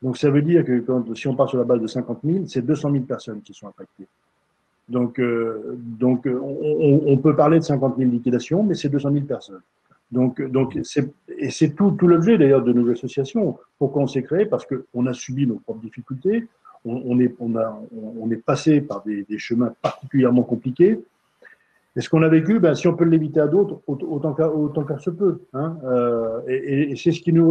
Donc ça veut dire que si on part sur la base de 50 000, c'est 200 000 personnes qui sont impactées. Donc on peut parler de 50 000 liquidations, mais c'est 200 000 personnes. Donc c'est tout l'objet d'ailleurs de nos associations. Pourquoi on s'est créé? Parce qu'on a subi nos propres difficultés. On est passé par des chemins particulièrement compliqués. Et ce qu'on a vécu, ben, si on peut l'éviter à d'autres, autant faire se peut. Hein. Et c'est ce qui nous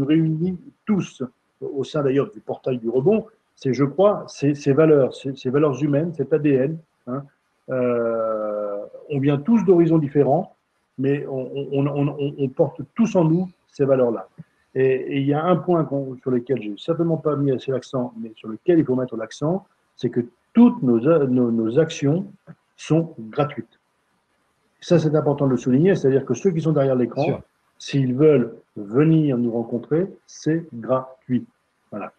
réunit tous, au sein d'ailleurs du portail du rebond, c'est, je crois, ces valeurs humaines, cet ADN. Hein. On vient tous d'horizons différents, mais on porte tous en nous ces valeurs-là. Et il y a un point sur lequel je n'ai certainement pas mis assez l'accent, mais sur lequel il faut mettre l'accent, c'est que toutes nos actions sont gratuites. Ça, c'est important de le souligner, c'est-à-dire que ceux qui sont derrière l'écran, s'ils veulent venir nous rencontrer, c'est gratuit. Voilà.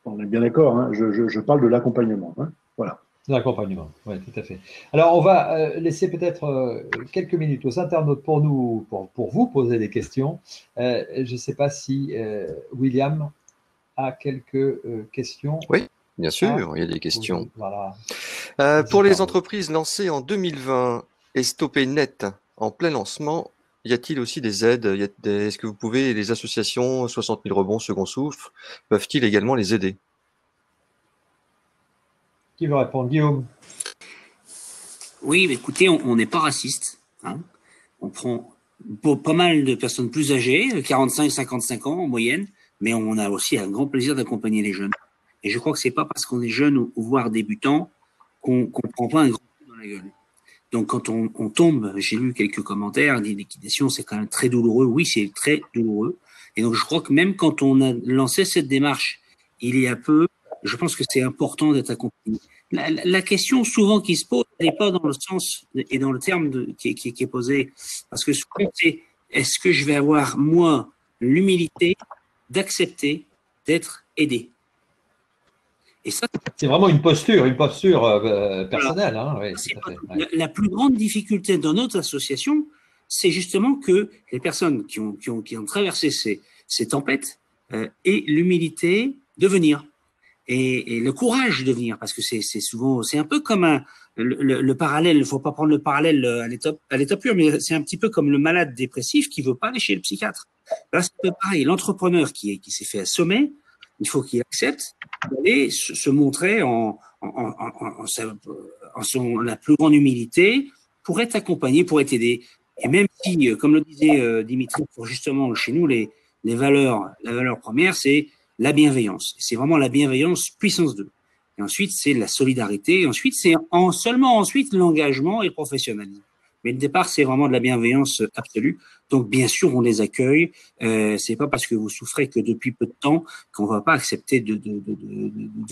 On est bien d'accord, hein, je parle de l'accompagnement. Hein, voilà. L'accompagnement, oui, tout à fait. Alors, on va laisser peut-être quelques minutes aux internautes pour vous poser des questions. Je ne sais pas si William a quelques questions. Oui, bien sûr, il y a des questions. Voilà. Pour les entreprises lancées en 2020 et stoppées net en plein lancement, y a-t-il aussi des aides? Est-ce que les associations 60 000 rebonds, second souffle, peuvent-ils également les aider? Qui veut répondre? Guillaume? Oui, mais écoutez, on n'est pas raciste. Hein. On prend pas mal de personnes plus âgées, 45-55 ans en moyenne, mais on a aussi un grand plaisir d'accompagner les jeunes. Et je crois que c'est pas parce qu'on est jeune ou voire débutant qu'on prend pas un grand coup dans la gueule. Donc quand on tombe, j'ai lu quelques commentaires, des liquidations, c'est quand même très douloureux. Oui, c'est très douloureux. Et donc je crois que même quand on a lancé cette démarche il y a peu, je pense que c'est important d'être accompagné. La question souvent qui se pose n'est pas dans le sens et dans le terme qui est posé, parce que souvent c'est est-ce que je vais avoir moi l'humilité d'accepter d'être aidé? Et ça, c'est vraiment une posture personnelle. Hein, oui, la plus grande difficulté dans notre association, c'est justement que les personnes qui ont traversé ces tempêtes aient l'humilité de venir. Et le courage de venir, parce que c'est un peu comme le parallèle, il ne faut pas prendre le parallèle à l'état pur, mais c'est un petit peu comme le malade dépressif qui ne veut pas aller chez le psychiatre. Là, c'est un peu pareil, l'entrepreneur qui s'est fait assommer, il faut qu'il accepte d'aller se montrer en la plus grande humilité pour être accompagné, pour être aidé. Et même si, comme le disait Dimitri, pour justement chez nous, la valeur première, c'est la bienveillance. C'est vraiment la bienveillance puissance 2. Et ensuite, c'est la solidarité. Et ensuite, c'est seulement ensuite l'engagement et le professionnalisme. Mais le départ, c'est vraiment de la bienveillance absolue. Donc, bien sûr, on les accueille. C'est pas parce que vous souffrez que depuis peu de temps qu'on va pas accepter de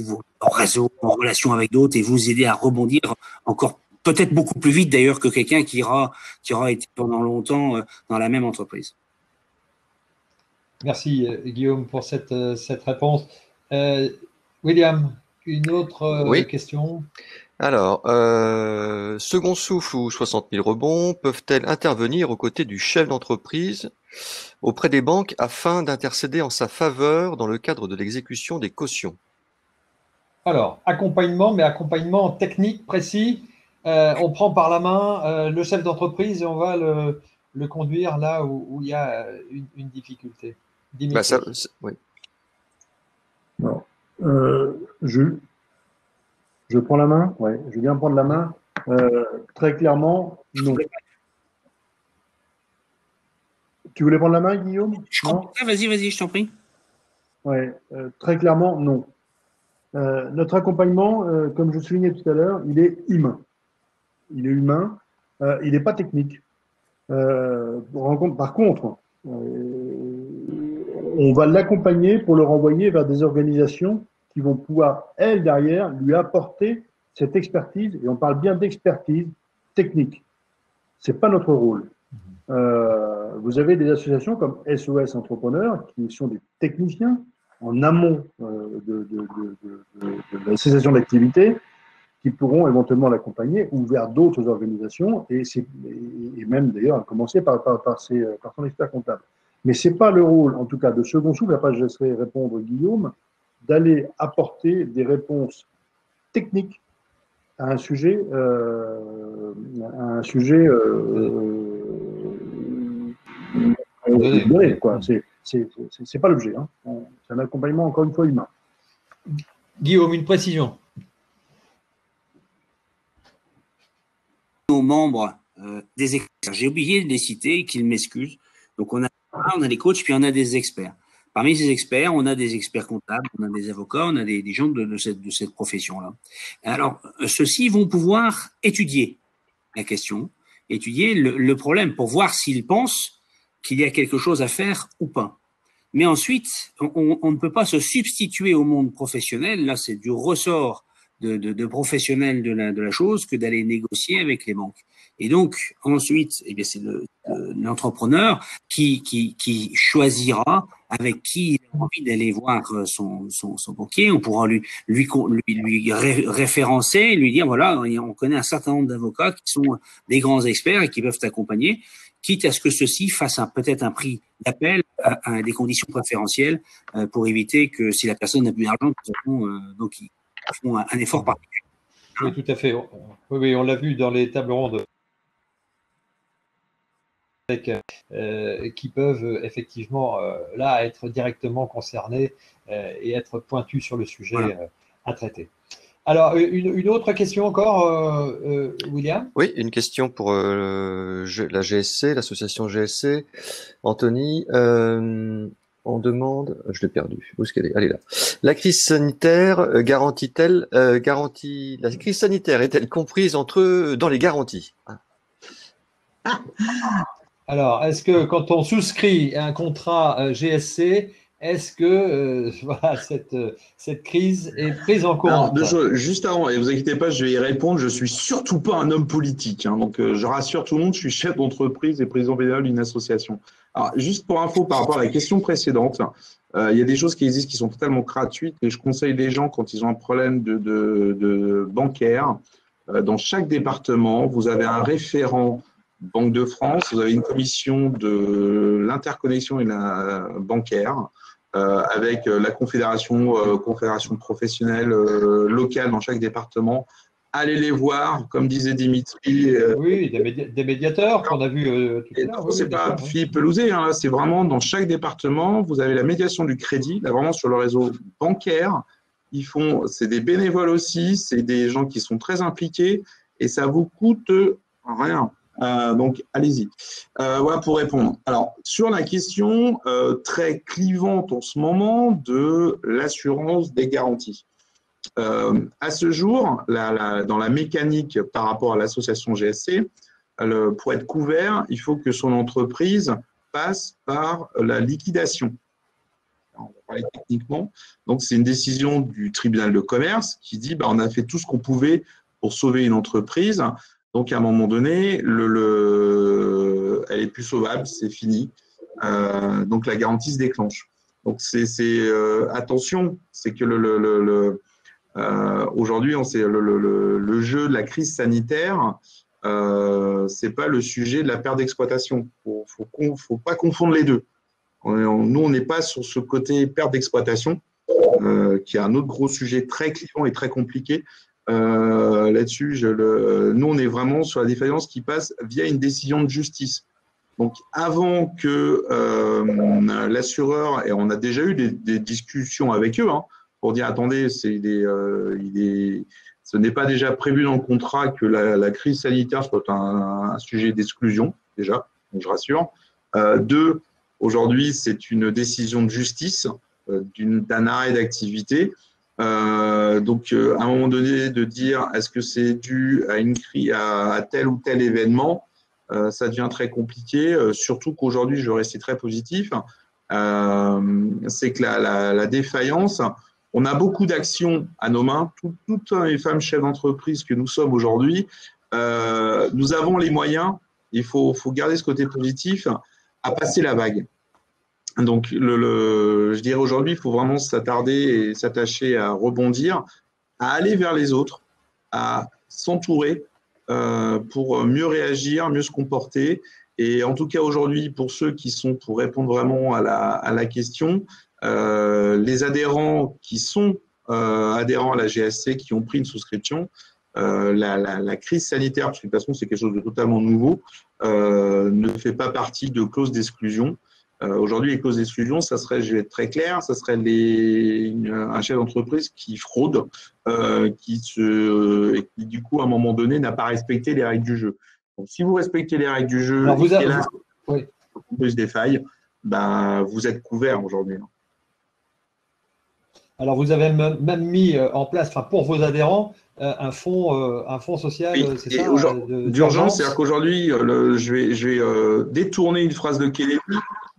vous en réseau, en relation avec d'autres et vous aider à rebondir encore peut-être beaucoup plus vite d'ailleurs que quelqu'un qui aura été pendant longtemps dans la même entreprise. Merci Guillaume pour cette réponse. William, une autre question? Alors, second souffle ou 60 000 rebonds peuvent-elles intervenir aux côtés du chef d'entreprise auprès des banques afin d'intercéder en sa faveur dans le cadre de l'exécution des cautions? Alors, accompagnement, mais accompagnement technique, précis. On prend par la main le chef d'entreprise et on va le conduire là où il y a une difficulté. Dimitri. Oui. Alors, je prends la main. Ouais, je viens prendre la main. Très clairement, non. Tu voulais prendre la main, Guillaume? Vas-y, je t'en prie. Ouais, très clairement, non. Notre accompagnement, comme je soulignais tout à l'heure, il est humain. Il est humain. Il n'est pas technique. Par contre, on va l'accompagner pour le renvoyer vers des organisations qui vont pouvoir, elles, derrière, lui apporter cette expertise, et on parle bien d'expertise technique. Ce n'est pas notre rôle. Vous avez des associations comme SOS Entrepreneurs qui sont des techniciens en amont de la cessation d'activité qui pourront éventuellement l'accompagner ou vers d'autres organisations et même d'ailleurs à commencer par son expert comptable. Mais ce n'est pas le rôle, en tout cas, de second souffle, après je laisserai répondre Guillaume, d'aller apporter des réponses techniques à un sujet, donné, quoi. C'est pas l'objet. Hein. C'est un accompagnement, encore une fois, humain. Guillaume, une précision. Nos membres des experts, j'ai oublié de les citer, qu'ils m'excusent. Donc, on a les coachs, puis on a des experts. Parmi ces experts, on a des experts comptables, on a des avocats, on a des gens de cette profession-là. Alors, ceux-ci vont pouvoir étudier la question, étudier le problème pour voir s'ils pensent qu'il y a quelque chose à faire ou pas. Mais ensuite, on ne peut pas se substituer au monde professionnel. Là, c'est du ressort de professionnels de la chose que d'aller négocier avec les banques. Et donc, ensuite, eh bien, c'est l'entrepreneur qui choisira avec qui il a envie d'aller voir son banquier. On pourra lui référencer, lui dire, voilà, on connaît un certain nombre d'avocats qui sont des grands experts et qui peuvent t'accompagner, quitte à ce que ceux-ci fassent peut-être un prix d'appel à des conditions préférentielles pour éviter que si la personne n'a plus d'argent, donc ils font un effort particulier. Oui, tout à fait. Oui, on l'a vu dans les tables rondes qui peuvent effectivement là être directement concernés et être pointus sur le sujet à traiter. Alors, une autre question encore, William? Oui, une question pour la GSC, l'association GSC. Anthony, on demande, je l'ai perdu, où est-ce qu'elle est? Elle est là. La crise sanitaire la crise sanitaire est-elle comprise dans les garanties? Alors, est-ce que quand on souscrit un contrat GSC, est-ce que voilà, cette crise est prise en compte? Alors, juste avant, et vous inquiétez pas, je vais y répondre, je suis surtout pas un homme politique, hein, donc je rassure tout le monde, je suis chef d'entreprise et président bénévole d'une association. Alors, juste pour info, par rapport à la question précédente, il y a des choses qui existent qui sont totalement gratuites et je conseille les gens quand ils ont un problème de bancaire, dans chaque département, vous avez un référent Banque de France, vous avez une commission de l'interconnexion et la bancaire, avec la confédération professionnelle locale dans chaque département. Allez les voir, comme disait Dimitri. Oui, des médiateurs qu'on a vus tout à l'heure. C'est pas Philippe Pelouzet, hein, c'est vraiment dans chaque département, vous avez la médiation du crédit, là vraiment sur le réseau bancaire. C'est des bénévoles aussi, c'est des gens qui sont très impliqués et ça vous coûte rien. Donc, allez-y. Voilà pour répondre. Alors, sur la question très clivante en ce moment de l'assurance des garanties. À ce jour, dans la mécanique par rapport à l'association GSC, pour être couvert, il faut que son entreprise passe par la liquidation. On va parler techniquement. Donc, c'est une décision du tribunal de commerce qui dit on a fait tout ce qu'on pouvait pour sauver une entreprise. Donc, à un moment donné, elle est plus sauvable, c'est fini. Donc, la garantie se déclenche. Donc, attention, c'est que aujourd'hui, le jeu de la crise sanitaire, c'est pas le sujet de la perte d'exploitation. Faut pas confondre les deux. Nous, on n'est pas sur ce côté perte d'exploitation, qui est un autre gros sujet très clivant et très compliqué. Là-dessus, nous, on est vraiment sur la défaillance qui passe via une décision de justice. Donc, avant que l'assureur, et on a déjà eu des discussions avec eux, pour dire attendez, ce n'est pas déjà prévu dans le contrat que la crise sanitaire soit un sujet d'exclusion, déjà, donc je rassure. Deux, aujourd'hui, c'est une décision de justice d'un arrêt d'activité. Donc, à un moment donné, de dire est-ce que c'est dû à tel ou tel événement, ça devient très compliqué, surtout qu'aujourd'hui, je vais rester très positif, c'est que la défaillance, on a beaucoup d'actions à nos mains, toutes les femmes chefs d'entreprise que nous sommes aujourd'hui, nous avons les moyens, il faut garder ce côté positif, à passer la vague. Donc, je dirais aujourd'hui, il faut vraiment s'attarder et s'attacher à rebondir, à aller vers les autres, à s'entourer pour mieux réagir, mieux se comporter. Et en tout cas, aujourd'hui, pour ceux qui sont, pour répondre vraiment à la question, les adhérents qui sont adhérents à la GSC, qui ont pris une souscription, la crise sanitaire, parce que de toute façon, c'est quelque chose de totalement nouveau, ne fait pas partie de clauses d'exclusion. Aujourd'hui, les clauses d'exclusion, ça serait, je vais être très clair, ça serait un chef d'entreprise qui fraude, et qui, du coup, à un moment donné, n'a pas respecté les règles du jeu. Donc, si vous respectez les règles du jeu, oui. plus des failles, vous êtes couvert aujourd'hui. Alors, vous avez même mis en place, pour vos adhérents, un fonds social, oui, c'est ça, d'urgence. C'est-à-dire qu'aujourd'hui, je vais détourner une phrase de Kennedy.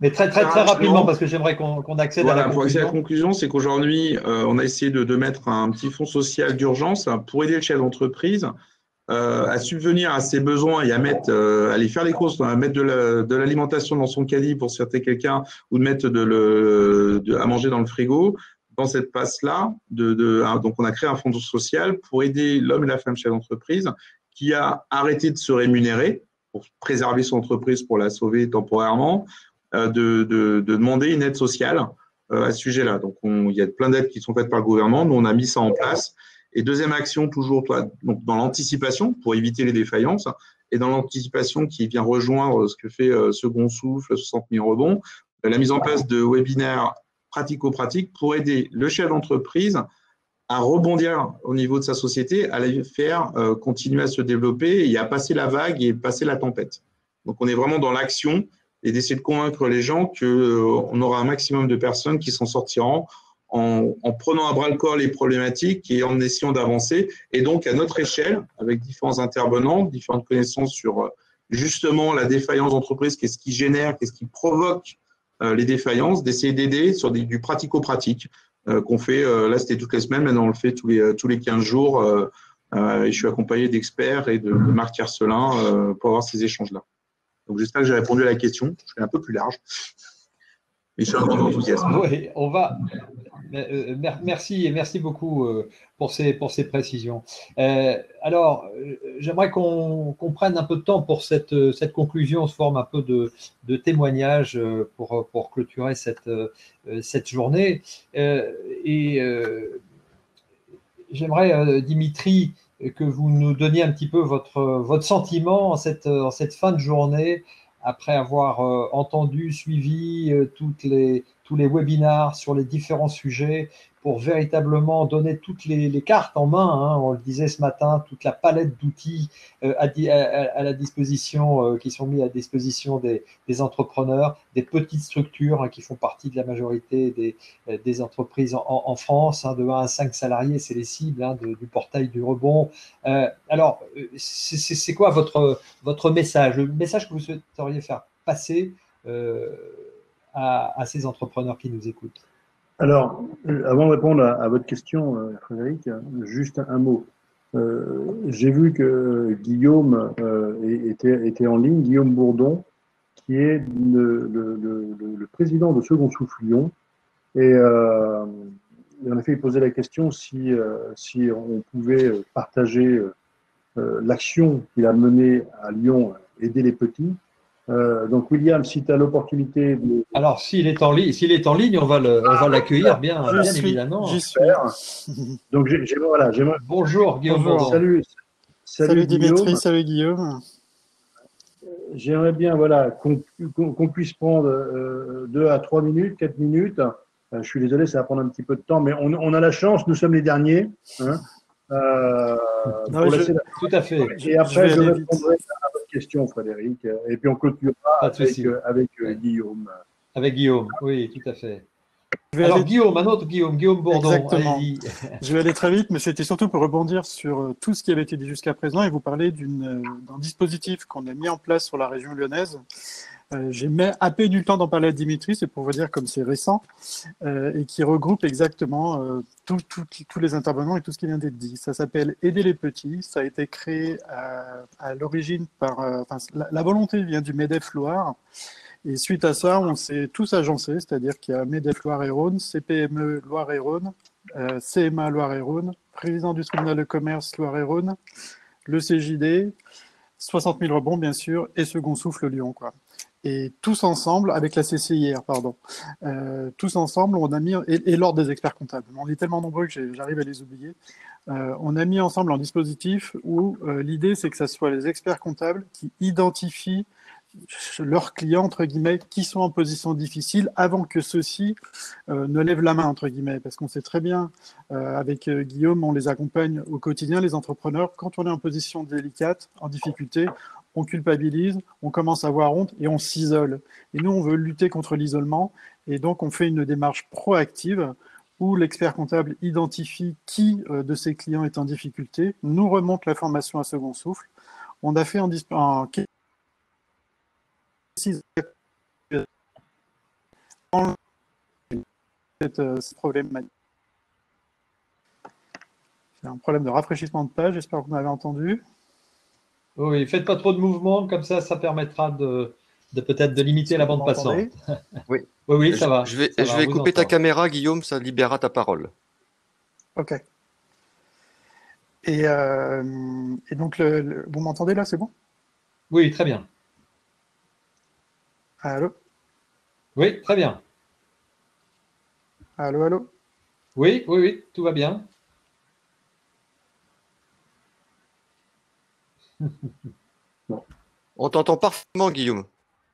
Mais très rapidement, parce que j'aimerais qu'on accède à la conclusion. Pour accéder à la conclusion, c'est qu'aujourd'hui, on a essayé de mettre un petit fonds social d'urgence pour aider le chef d'entreprise à subvenir à ses besoins et à aller faire les courses, à mettre de l'alimentation dans son caddie pour servir quelqu'un ou de mettre à manger dans le frigo. Dans cette passe-là, donc on a créé un fonds social pour aider l'homme et la femme chef d'entreprise qui a arrêté de se rémunérer pour préserver son entreprise, pour la sauver temporairement, de demander une aide sociale à ce sujet-là. Donc, il y a plein d'aides qui sont faites par le gouvernement. Nous, on a mis ça en place. Et deuxième action, toujours donc dans l'anticipation pour éviter les défaillances et dans l'anticipation qui vient rejoindre ce que fait Second Souffle, 60 000 rebonds, la mise en place de webinaires pratico-pratiques pour aider le chef d'entreprise à rebondir au niveau de sa société, à les faire continuer à se développer et à passer la vague et passer la tempête. Donc, on est vraiment dans l'action et d'essayer de convaincre les gens qu'on aura un maximum de personnes qui s'en sortiront en prenant à bras-le-corps les problématiques et en essayant d'avancer. Et donc, à notre échelle, avec différents intervenants, différentes connaissances sur justement la défaillance d'entreprise, qu'est-ce qui génère, qu'est-ce qui provoque les défaillances, d'essayer d'aider sur du pratico-pratique qu'on fait, là c'était toutes les semaines, maintenant on le fait tous les 15 jours et je suis accompagné d'experts et de Marc Tiercelin pour avoir ces échanges-là. Donc j'espère que j'ai répondu à la question, je suis un peu plus large, mais je suis un grand enthousiaste. Oui, on va… Merci et merci beaucoup pour ces précisions. Alors, j'aimerais qu'on prenne un peu de temps pour cette conclusion, sous forme un peu de témoignage pour clôturer cette journée. J'aimerais, Dimitri, que vous nous donniez un petit peu votre sentiment en cette fin de journée, après avoir entendu, suivi toutes tous les webinars sur les différents sujets pour véritablement donner toutes les cartes en main, hein, on le disait ce matin, toute la palette d'outils à la disposition, qui sont mis à disposition des entrepreneurs, des petites structures hein, qui font partie de la majorité des entreprises en France, hein, de 1 à 5 salariés, c'est les cibles hein, du portail du rebond. Alors, c'est quoi votre message, le message que vous souhaiteriez faire passer à ces entrepreneurs qui nous écoutent? Alors, avant de répondre à votre question, Frédéric, juste un mot. J'ai vu que Guillaume était en ligne, Guillaume Bourdon, qui est le président de Second Souffle Lyon. Et en effet, il posait la question si on pouvait partager l'action qu'il a menée à Lyon, aider les petits. Donc, William, si tu as l'opportunité de. Alors, s'il est en ligne, on va l'accueillir bien évidemment. J'y suis. Donc, voilà, Bonjour Guillaume. Bonjour. Salut Dimitri, Guillaume. salut Guillaume. J'aimerais bien voilà, qu'on puisse prendre 2 à 3 minutes, 4 minutes. Je suis désolé, ça va prendre un petit peu de temps, mais on a la chance, nous sommes les derniers. Hein, Tout à fait. Et après, je répondrai à votre question, Frédéric. Et puis on clôturera avec Guillaume. Avec Guillaume, oui, tout à fait. Alors Guillaume, un autre Guillaume Bourdon. Exactement. Je vais aller très vite, mais c'était surtout pour rebondir sur tout ce qui avait été dit jusqu'à présent et vous parler d'un dispositif qu'on a mis en place sur la région lyonnaise. J'ai à peine eu le temps d'en parler à Dimitri, c'est pour vous dire comme c'est récent, et qui regroupe exactement tous les intervenants et tout ce qui vient d'être dit. Ça s'appelle Aider les petits, ça a été créé à l'origine par... la volonté vient du MEDEF Loire, et suite à ça, on s'est tous agencés, c'est-à-dire qu'il y a MEDEF Loire-et-Rhône, CPME Loire-et-Rhône, CMA Loire-et-Rhône, président du tribunal de commerce Loire-et-Rhône, le CJD, 60 000 rebonds bien sûr, et Second Souffle Lyon, quoi. Et tous ensemble, avec la CCIR, pardon, tous ensemble, on a mis, et l'ordre des experts comptables, on est tellement nombreux que j'arrive à les oublier, on a mis ensemble un dispositif où l'idée c'est que ce soit les experts comptables qui identifient leurs clients, entre guillemets, qui sont en position difficile avant que ceux-ci ne lèvent la main, entre guillemets, parce qu'on sait très bien, avec Guillaume, on les accompagne au quotidien, les entrepreneurs, quand on est en position délicate, en difficulté, on culpabilise, on commence à avoir honte et on s'isole. Et nous, on veut lutter contre l'isolement, et donc on fait une démarche proactive où l'expert comptable identifie qui de ses clients est en difficulté, nous remonte l'information à Second Souffle. On a fait un cette problématique. C'est un problème de rafraîchissement de page, j'espère que vous m'avez entendu. Oui, faites pas trop de mouvements, comme ça permettra de peut-être de limiter la bande passante. Oui, oui, ça va. Je vais couper ta caméra, Guillaume, ça libérera ta parole. Ok. Et donc, vous m'entendez là, c'est bon? Oui, très bien. Allô? Oui, très bien. Allô? Oui, tout va bien. On t'entend parfaitement, Guillaume.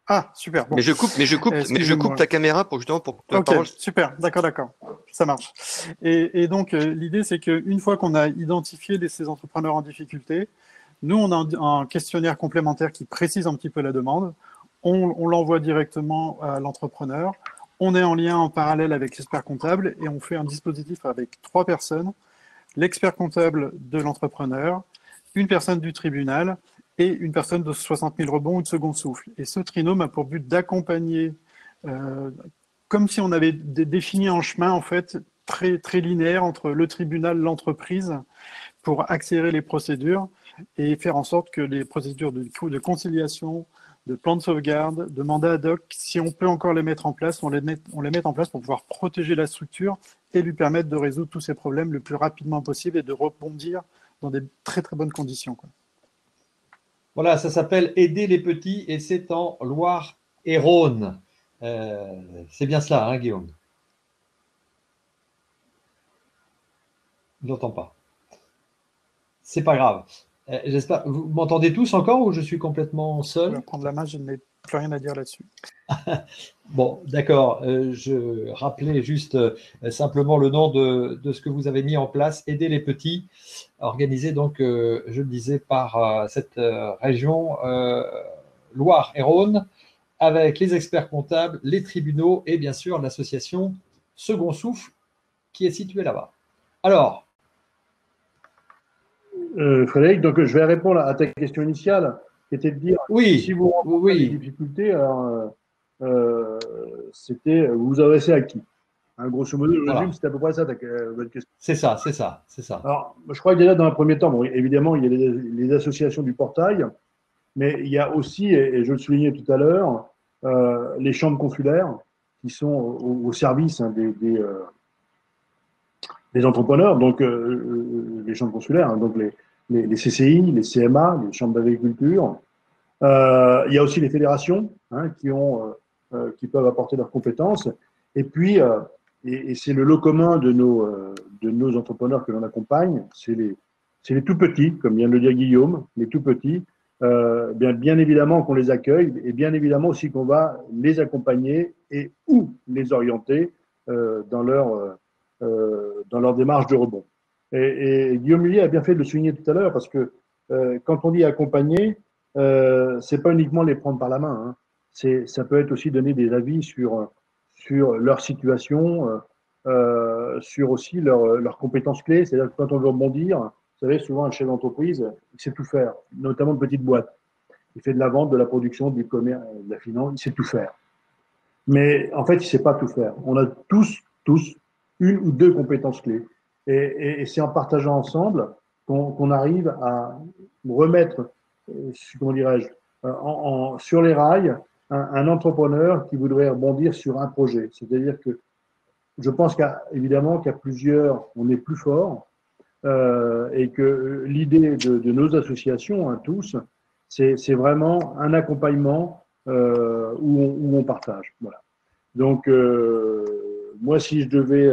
Ah, super. Bon. Mais je coupe ta caméra pour que la parole... Super, d'accord. Ça marche. Et donc, l'idée, c'est qu'une fois qu'on a identifié ces entrepreneurs en difficulté, nous, on a un questionnaire complémentaire qui précise un petit peu la demande. On l'envoie directement à l'entrepreneur. On est en lien en parallèle avec l'expert comptable et on fait un dispositif avec 3 personnes, l'expert comptable de l'entrepreneur, une personne du tribunal et une personne de 60 000 rebonds ou de Second Souffle. Et ce trinôme a pour but d'accompagner, comme si on avait défini un chemin en fait très, très linéaire entre le tribunal et l'entreprise pour accélérer les procédures et faire en sorte que les procédures de conciliation, de plan de sauvegarde, de mandat ad hoc, si on peut encore les mettre en place, on les met en place pour pouvoir protéger la structure et lui permettre de résoudre tous ces problèmes le plus rapidement possible et de rebondir dans des très très bonnes conditions, quoi. Voilà, ça s'appelle Aider les petits et c'est en Loire-et-Rhône. C'est bien cela, hein, Guillaume? Je n'entends pas. C'est pas grave. J'espère. Vous m'entendez tous encore ou je suis complètement Je seul? vais prendre la main, je n'ai plus rien à dire là-dessus. Bon, d'accord. Je rappelais juste simplement le nom de ce que vous avez mis en place, Aider les petits, organisé donc, je le disais, par cette région Loire-et-Rhône, avec les experts comptables, les tribunaux et bien sûr l'association Second Souffle qui est située là-bas. Alors, Frédéric, donc je vais répondre à ta question initiale, qui était de dire oui, si vous rencontrez des oui, difficultés, alors, c'était vous vous adressez à qui? Hein, grosso modo, je résume, voilà, c'était à peu près ça votre question. c'est ça, c'est ça, c'est ça. Alors, je crois que déjà dans un premier temps, bon, évidemment, il y a les associations du portail, mais il y a aussi, et je le soulignais tout à l'heure, les chambres consulaires qui sont au service hein, des entrepreneurs, donc les chambres consulaires, hein, donc les CCI, les CMA, les chambres d'agriculture. Il y a aussi les fédérations hein, qui peuvent apporter leurs compétences. Et puis, et c'est le lot commun de nos entrepreneurs que l'on accompagne, c'est les tout petits, comme vient de le dire Guillaume, les tout petits. Bien évidemment qu'on les accueille et bien évidemment aussi qu'on va les accompagner et ou les orienter dans leur démarche de rebond. Et Guillaume Mullier a bien fait de le souligner tout à l'heure parce que quand on dit accompagner, c'est pas uniquement les prendre par la main. Hein. Ça peut être aussi donner des avis sur leur situation, sur aussi leurs compétences clés. C'est-à-dire que quand on veut rebondir, vous savez, souvent un chef d'entreprise, il sait tout faire, notamment de petites boîtes. Il fait de la vente, de la production, du commerce, de la finance, il sait tout faire. Mais en fait, il ne sait pas tout faire. On a tous, une ou deux compétences clés. Et c'est en partageant ensemble qu'on arrive à remettre, comment dirais-je, sur les rails un entrepreneur qui voudrait rebondir sur un projet. C'est-à-dire que je pense qu'évidemment qu'à plusieurs, on est plus fort et que l'idée de nos associations, hein, tous, c'est vraiment un accompagnement où on partage. Voilà. Donc, moi, si je devais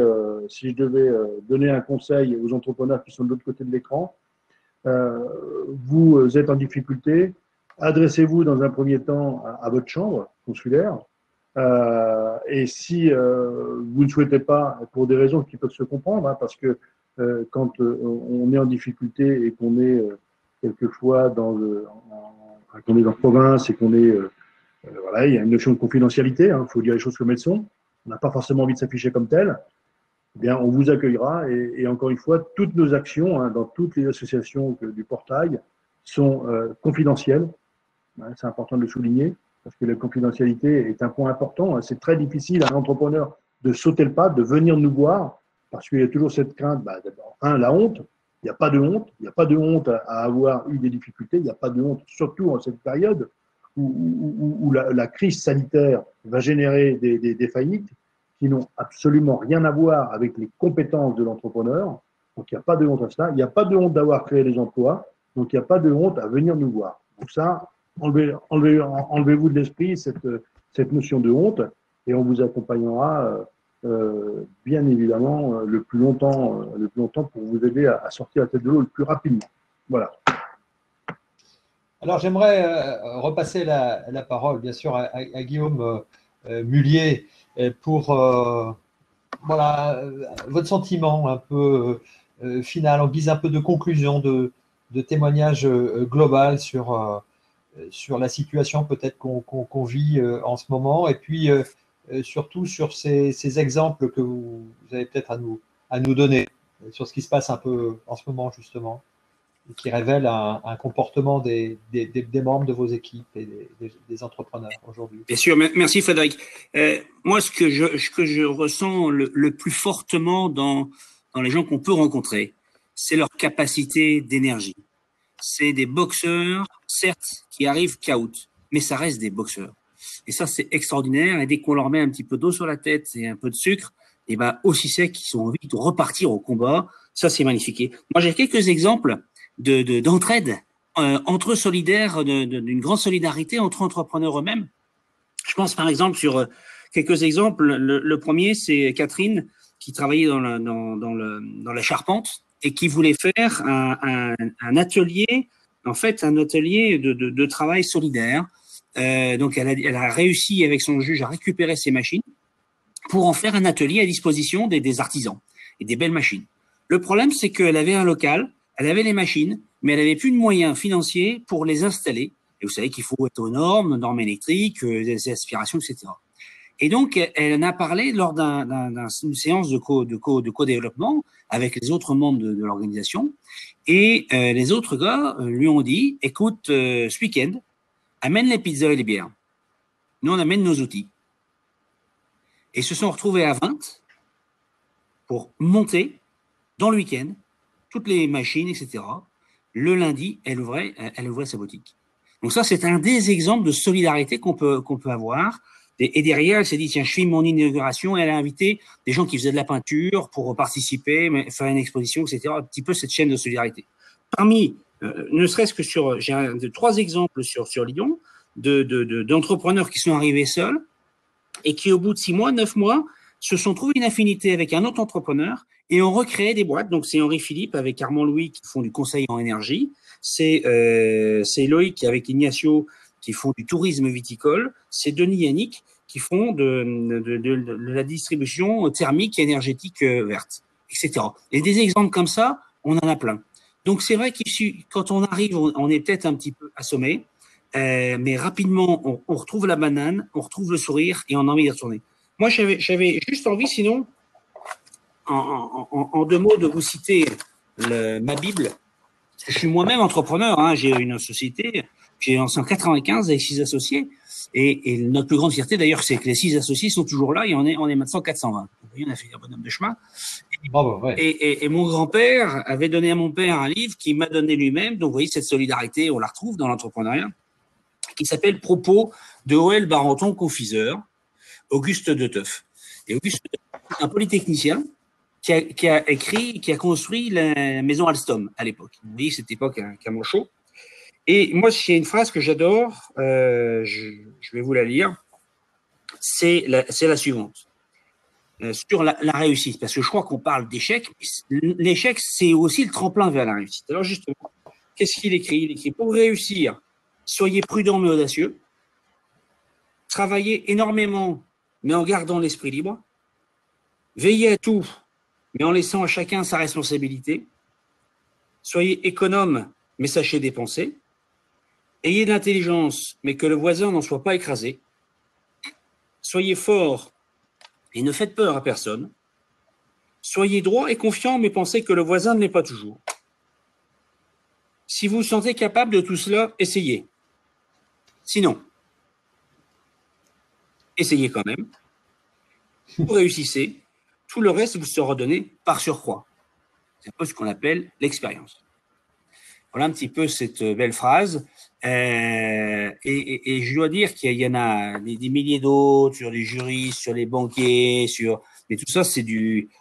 donner un conseil aux entrepreneurs qui sont de l'autre côté de l'écran, vous êtes en difficulté, adressez-vous dans un premier temps à votre chambre consulaire. Et si vous ne souhaitez pas, pour des raisons qui peuvent se comprendre, hein, parce que quand on est en difficulté et qu'on est quelquefois qu'on est dans la province et qu'on est voilà, il y a une notion de confidentialité, il faut dire les choses comme elles sont. On n'a pas forcément envie de s'afficher comme tel. Eh bien, on vous accueillera et encore une fois, toutes nos actions hein, dans toutes les associations du portail sont confidentielles. Hein, c'est important de le souligner parce que la confidentialité est un point important. Hein. C'est très difficile à un entrepreneur de sauter le pas, de venir nous voir parce qu'il y a toujours cette crainte. D'abord, la honte. Il n'y a pas de honte. Il n'y a pas de honte à avoir eu des difficultés. Il n'y a pas de honte, surtout en cette période où la crise sanitaire va générer des faillites qui n'ont absolument rien à voir avec les compétences de l'entrepreneur. Donc, il n'y a pas de honte à cela. Il n'y a pas de honte d'avoir créé des emplois. Donc, il n'y a pas de honte à venir nous voir. Donc, ça, enlevez-vous de l'esprit cette notion de honte et on vous accompagnera bien évidemment le plus longtemps pour vous aider à sortir la tête de l'eau le plus rapidement. Voilà. Alors, j'aimerais repasser la parole, bien sûr, à Guillaume Mullier pour voilà, votre sentiment un peu final, en guise un peu de conclusion, de témoignage global sur la situation peut-être qu'on vit en ce moment, et puis surtout sur ces exemples que vous avez peut-être à nous donner sur ce qui se passe un peu en ce moment, justement, qui révèle un comportement des membres de vos équipes et des entrepreneurs aujourd'hui. Bien sûr, merci Frédéric. Moi, ce que je ressens le plus fortement dans les gens qu'on peut rencontrer, c'est leur capacité d'énergie. C'est des boxeurs, certes, qui arrivent KO, mais ça reste des boxeurs. Et ça, c'est extraordinaire. Et dès qu'on leur met un petit peu d'eau sur la tête et un peu de sucre, et ben aussi c'est qu'ils ont envie de repartir au combat. Ça, c'est magnifique. Et moi, j'ai quelques exemples d'entraide entre eux solidaires, d'une grande solidarité entre entrepreneurs eux-mêmes. Je pense par exemple sur quelques exemples. Le premier, c'est Catherine qui travaillait dans la charpente et qui voulait faire un atelier en fait un atelier de travail solidaire. Donc elle a réussi avec son juge à récupérer ces machines pour en faire un atelier à disposition des artisans et des belles machines. Le problème, c'est qu'elle avait un local, elle avait les machines, mais elle n'avait plus de moyens financiers pour les installer. Et vous savez qu'il faut être aux normes électriques, des aspirations, etc. Et donc, elle en a parlé lors d'une séance de co-développement avec les autres membres de l'organisation. Et les autres gars lui ont dit, écoute, ce week-end, amène les pizzas et les bières. Nous, on amène nos outils. Et se sont retrouvés à 20 pour monter dans le week-end toutes les machines, etc. Le lundi, elle ouvrait sa boutique. Donc ça, c'est un des exemples de solidarité qu'on peut avoir. Et derrière, elle s'est dit, tiens, je filme mon inauguration, et elle a invité des gens qui faisaient de la peinture pour participer, faire une exposition, etc. Un petit peu cette chaîne de solidarité. Parmi, ne serait-ce que j'ai 3 exemples sur Lyon, d'entrepreneurs qui sont arrivés seuls et qui, au bout de 6 mois, 9 mois, se sont trouvés une affinité avec un autre entrepreneur et ont recréé des boîtes. Donc, c'est Henri Philippe avec Armand Louis qui font du conseil en énergie. C'est Loïc avec Ignacio qui font du tourisme viticole. C'est Denis Yannick qui font de la distribution thermique et énergétique verte, etc. Et des exemples comme ça, on en a plein. Donc, c'est vrai que quand on arrive, on est peut-être un petit peu assommé, mais rapidement, on retrouve la banane, on retrouve le sourire et on a envie d'y retourner. Moi, j'avais juste envie, sinon, en 2 mots, de vous citer ma Bible. Je suis moi-même entrepreneur, hein, j'ai une société, j'ai lancé en 95 avec 6 associés, et notre plus grande fierté d'ailleurs, c'est que les 6 associés sont toujours là et on est maintenant 420. Vous voyez, on a fait un bonhomme de chemin. Bravo, ouais. Et mon grand-père avait donné à mon père un livre qu'il m'a donné lui-même, donc vous voyez, cette solidarité, on la retrouve dans l'entrepreneuriat, qui s'appelle Propos de O.L. Barenton, confiseur, Auguste de Teuf. Et Auguste de Teuf, c'est un polytechnicien qui a construit la maison Alstom à l'époque. Vous voyez, cette époque à Manchot. Et moi, il y a une phrase que j'adore, je vais vous la lire, c'est la suivante. Sur la réussite, parce que je crois qu'on parle d'échec. L'échec, c'est aussi le tremplin vers la réussite. Alors justement, qu'est-ce qu'il écrit? Il écrit, pour réussir, soyez prudent mais audacieux, travaillez énormément mais en gardant l'esprit libre, veillez à tout mais en laissant à chacun sa responsabilité, soyez économe mais sachez dépenser, ayez de l'intelligence mais que le voisin n'en soit pas écrasé, soyez fort et ne faites peur à personne, soyez droit et confiant mais pensez que le voisin ne l'est pas toujours. Si vous vous sentez capable de tout cela, essayez. Sinon, essayez quand même. Vous réussissez, tout le reste vous sera donné par surcroît. C'est un peu ce qu'on appelle l'expérience. Voilà un petit peu cette belle phrase. Et je dois dire qu'il y en a des milliers d'autres sur les juristes, sur les banquiers, mais tout ça,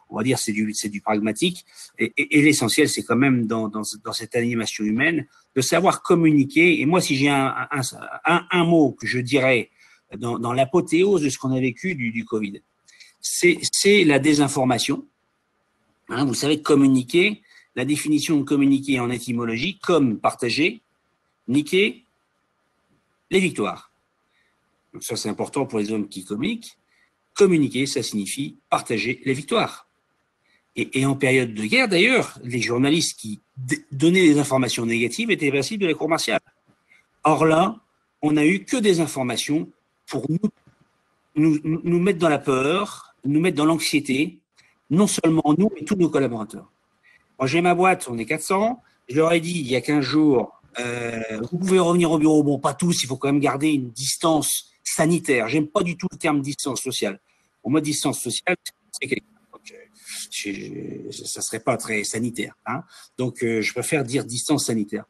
on va dire, c'est du pragmatique. Et l'essentiel, c'est quand même dans cette animation humaine de savoir communiquer. Et moi, si j'ai un mot que je dirais dans l'apothéose de ce qu'on a vécu du Covid, c'est la désinformation. Hein, vous savez, communiquer, la définition de communiquer en étymologie, comme partager, niquer, les victoires. Donc ça, c'est important pour les hommes qui communiquent. Communiquer, ça signifie partager les victoires. Et en période de guerre, d'ailleurs, les journalistes qui donnaient des informations négatives étaient passibles de la cour martiale. Or là, on n'a eu que des informations pour nous mettre dans la peur, nous mettre dans l'anxiété, non seulement nous, mais tous nos collaborateurs. Moi, j'ai ma boîte, on est 400. Je leur ai dit il y a 15 jours, vous pouvez revenir au bureau. Bon, pas tous, il faut quand même garder une distance sanitaire. J'aime pas du tout le terme distance sociale. Pour moi, distance sociale, ça serait pas très sanitaire. Hein. Donc, je préfère dire distance sanitaire.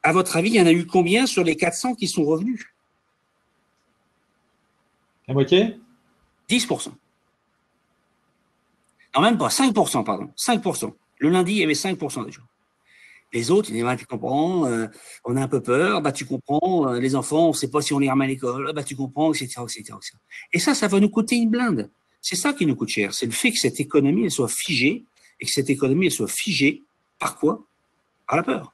À votre avis, il y en a eu combien sur les 400 qui sont revenus? La moitié? 10%. Non, même pas, 5%, pardon. 5%. Le lundi, il y avait 5% des gens. Les autres, ils disaient, tu comprends, on a un peu peur, tu comprends, les enfants, on ne sait pas si on les remet à l'école, tu comprends, etc., etc., etc. Et ça va nous coûter une blinde. C'est ça qui nous coûte cher. C'est le fait que cette économie, elle soit figée, et que cette économie, elle soit figée par quoi? Par la peur.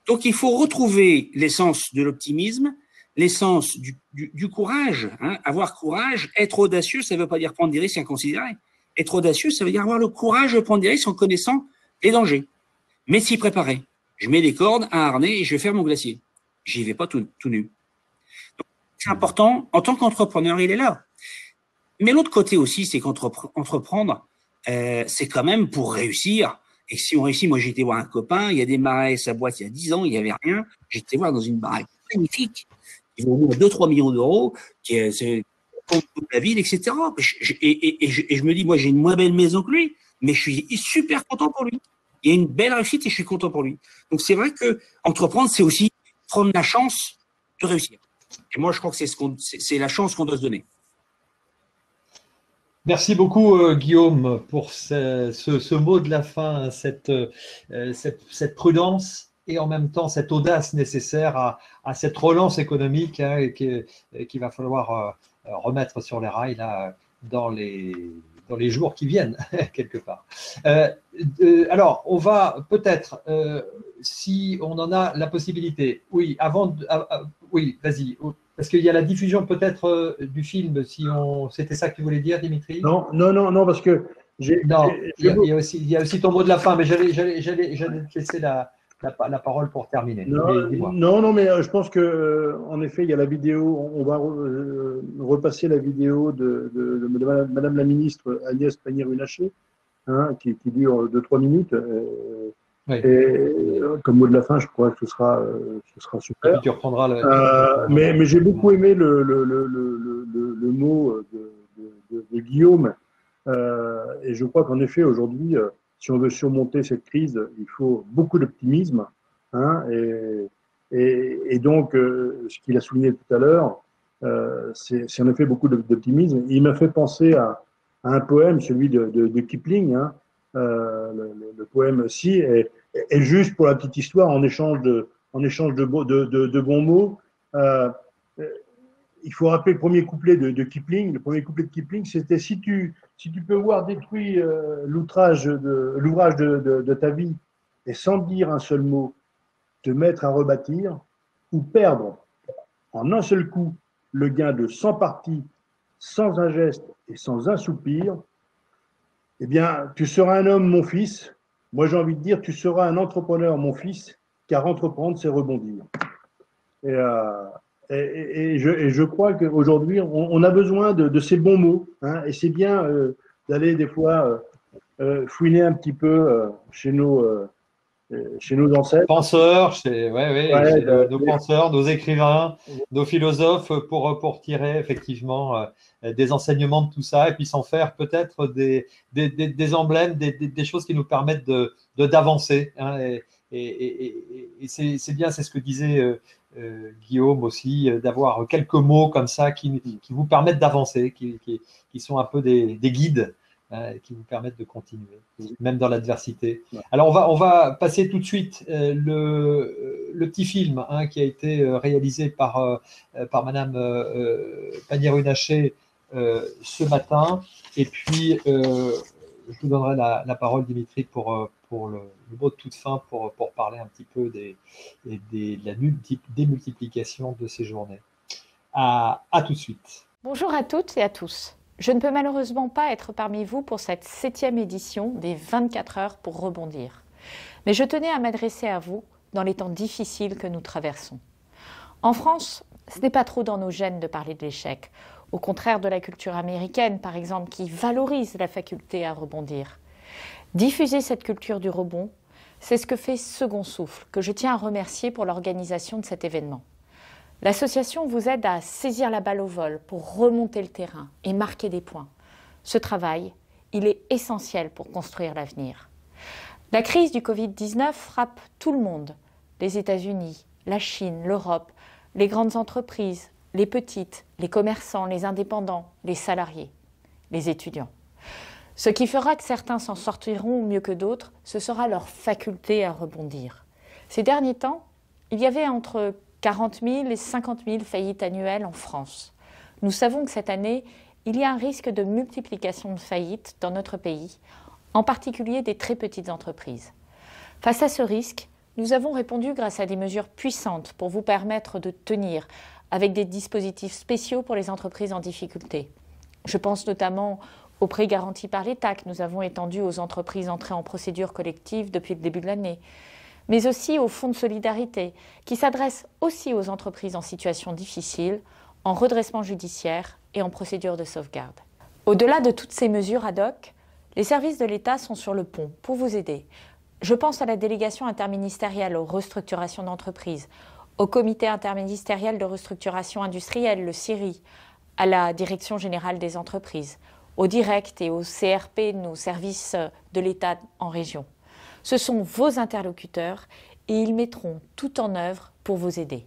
Donc, il faut retrouver l'essence de l'optimisme, l'essence du courage. Hein. Avoir courage, être audacieux, ça ne veut pas dire prendre des risques inconsidérés. Être audacieux, ça veut dire avoir le courage de prendre des risques en connaissant les dangers, mais s'y préparer. Je mets des cordes, un harnais et je vais faire mon glacier. J'y vais pas tout nu. C'est important, en tant qu'entrepreneur, il est là. Mais l'autre côté aussi, c'est qu'entreprendre, c'est quand même pour réussir. Et si on réussit, moi j'ai été voir un copain, il a démarré sa boîte il y a 10 ans, il n'y avait rien. J'ai été voir dans une baraque magnifique, ils vont 2-3 millions d'euros, c'est contre la ville, etc. Et je me dis, moi j'ai une moins belle maison que lui, mais je suis super content pour lui. Il y a une belle réussite et je suis content pour lui. Donc c'est vrai que entreprendre, c'est aussi prendre la chance de réussir. Et moi je crois que c'est la chance qu'on doit se donner. Merci beaucoup Guillaume pour ce mot de la fin, cette prudence et en même temps cette audace nécessaire à cette relance économique hein, qu'il va falloir remettre sur les rails là, dans les jours qui viennent, quelque part. Alors, on va peut-être, si on en a la possibilité, oui, oui, vas-y, parce qu'il y a la diffusion peut-être du film, c'était ça que tu voulais dire, Dimitri? Non, parce que il y a aussi ton mot de la fin, mais j'allais te laisser la parole pour terminer. Non, mais je pense que en effet, il y a la vidéo. On va repasser la vidéo de Madame la ministre Agnès Pannier-Runacher, hein, qui dure 2-3 minutes. Oui. Et comme mot de la fin, je crois que ce sera super. Et puis tu reprendras mais j'ai beaucoup aimé le mot de Guillaume. Et je crois qu'en effet, aujourd'hui, si on veut surmonter cette crise, il faut beaucoup d'optimisme. Hein, et donc, ce qu'il a souligné tout à l'heure, c'est en effet beaucoup d'optimisme. Il m'a fait penser à un poème, celui de Kipling, hein, le poème Si, et juste pour la petite histoire, en échange de bons mots, il faut rappeler le premier couplet de Kipling. Le premier couplet de Kipling, c'était si tu peux voir détruit l'ouvrage de ta vie et sans dire un seul mot, te mettre à rebâtir, ou perdre en un seul coup le gain de 100 parties, sans un geste et sans un soupir, eh bien, tu seras un homme, mon fils. Moi, j'ai envie de dire, tu seras un entrepreneur, mon fils, car entreprendre, c'est rebondir. Et je crois qu'aujourd'hui, on a besoin de ces bons mots. Hein, et c'est bien d'aller des fois fouiner un petit peu chez nos ancêtres. Penseurs, nos penseurs, nos écrivains, nos philosophes, pour tirer effectivement des enseignements de tout ça et puis s'en faire peut-être des emblèmes, des choses qui nous permettent d'avancer. Hein, et c'est bien, c'est ce que disait Guillaume aussi, d'avoir quelques mots comme ça qui vous permettent d'avancer, qui sont un peu des guides. Qui vous permettent de continuer, même dans l'adversité. Alors, on va passer tout de suite le petit film hein, qui a été réalisé par Madame Pannier-Runacher ce matin. Et puis, je vous donnerai la parole, Dimitri, pour le mot de toute fin, pour parler un petit peu de la démultiplication de ces journées. À tout de suite. Bonjour à toutes et à tous. Je ne peux malheureusement pas être parmi vous pour cette 7e édition des 24 heures pour rebondir. Mais je tenais à m'adresser à vous dans les temps difficiles que nous traversons. En France, ce n'est pas trop dans nos gènes de parler de l'échec, au contraire de la culture américaine, par exemple, qui valorise la faculté à rebondir. Diffuser cette culture du rebond, c'est ce que fait Second Souffle, que je tiens à remercier pour l'organisation de cet événement. L'association vous aide à saisir la balle au vol pour remonter le terrain et marquer des points. Ce travail, il est essentiel pour construire l'avenir. La crise du Covid-19 frappe tout le monde, les États-Unis, la Chine, l'Europe, les grandes entreprises, les petites, les commerçants, les indépendants, les salariés, les étudiants. Ce qui fera que certains s'en sortiront mieux que d'autres, ce sera leur faculté à rebondir. Ces derniers temps, il y avait entre 40 000 et 50 000 faillites annuelles en France. Nous savons que cette année, il y a un risque de multiplication de faillites dans notre pays, en particulier des très petites entreprises. Face à ce risque, nous avons répondu grâce à des mesures puissantes pour vous permettre de tenir, avec des dispositifs spéciaux pour les entreprises en difficulté. Je pense notamment aux prêts garantis par l'État que nous avons étendus aux entreprises entrées en procédure collective depuis le début de l'année, mais aussi au fonds de solidarité qui s'adresse aussi aux entreprises en situation difficile, en redressement judiciaire et en procédure de sauvegarde. Au-delà de toutes ces mesures ad hoc, les services de l'État sont sur le pont pour vous aider. Je pense à la délégation interministérielle aux restructurations d'entreprises, au comité interministériel de restructuration industrielle, le CIRI, à la Direction générale des entreprises, au direct et au CRP, nos services de l'État en région. Ce sont vos interlocuteurs et ils mettront tout en œuvre pour vous aider.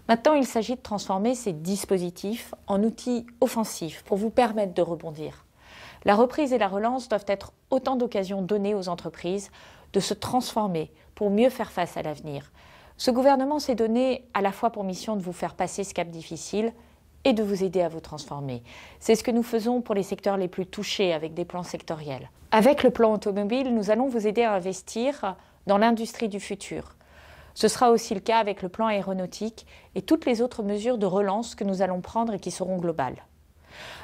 Maintenant, il s'agit de transformer ces dispositifs en outils offensifs pour vous permettre de rebondir. La reprise et la relance doivent être autant d'occasions données aux entreprises de se transformer pour mieux faire face à l'avenir. Ce gouvernement s'est donné à la fois pour mission de vous faire passer ce cap difficile et de vous aider à vous transformer. C'est ce que nous faisons pour les secteurs les plus touchés avec des plans sectoriels. Avec le plan automobile, nous allons vous aider à investir dans l'industrie du futur. Ce sera aussi le cas avec le plan aéronautique et toutes les autres mesures de relance que nous allons prendre et qui seront globales.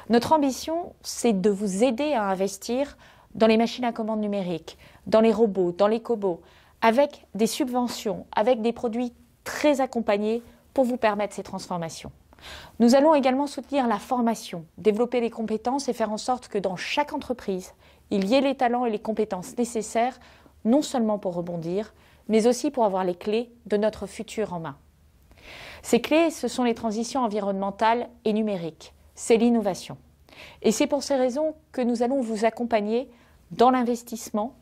Notre ambition, c'est de vous aider à investir dans les machines à commande numériques, dans les robots, dans les cobots, avec des subventions, avec des produits très accompagnés pour vous permettre ces transformations. Nous allons également soutenir la formation, développer les compétences et faire en sorte que dans chaque entreprise, il y ait les talents et les compétences nécessaires, non seulement pour rebondir, mais aussi pour avoir les clés de notre futur en main. Ces clés, ce sont les transitions environnementales et numériques, c'est l'innovation. Et c'est pour ces raisons que nous allons vous accompagner dans l'investissement,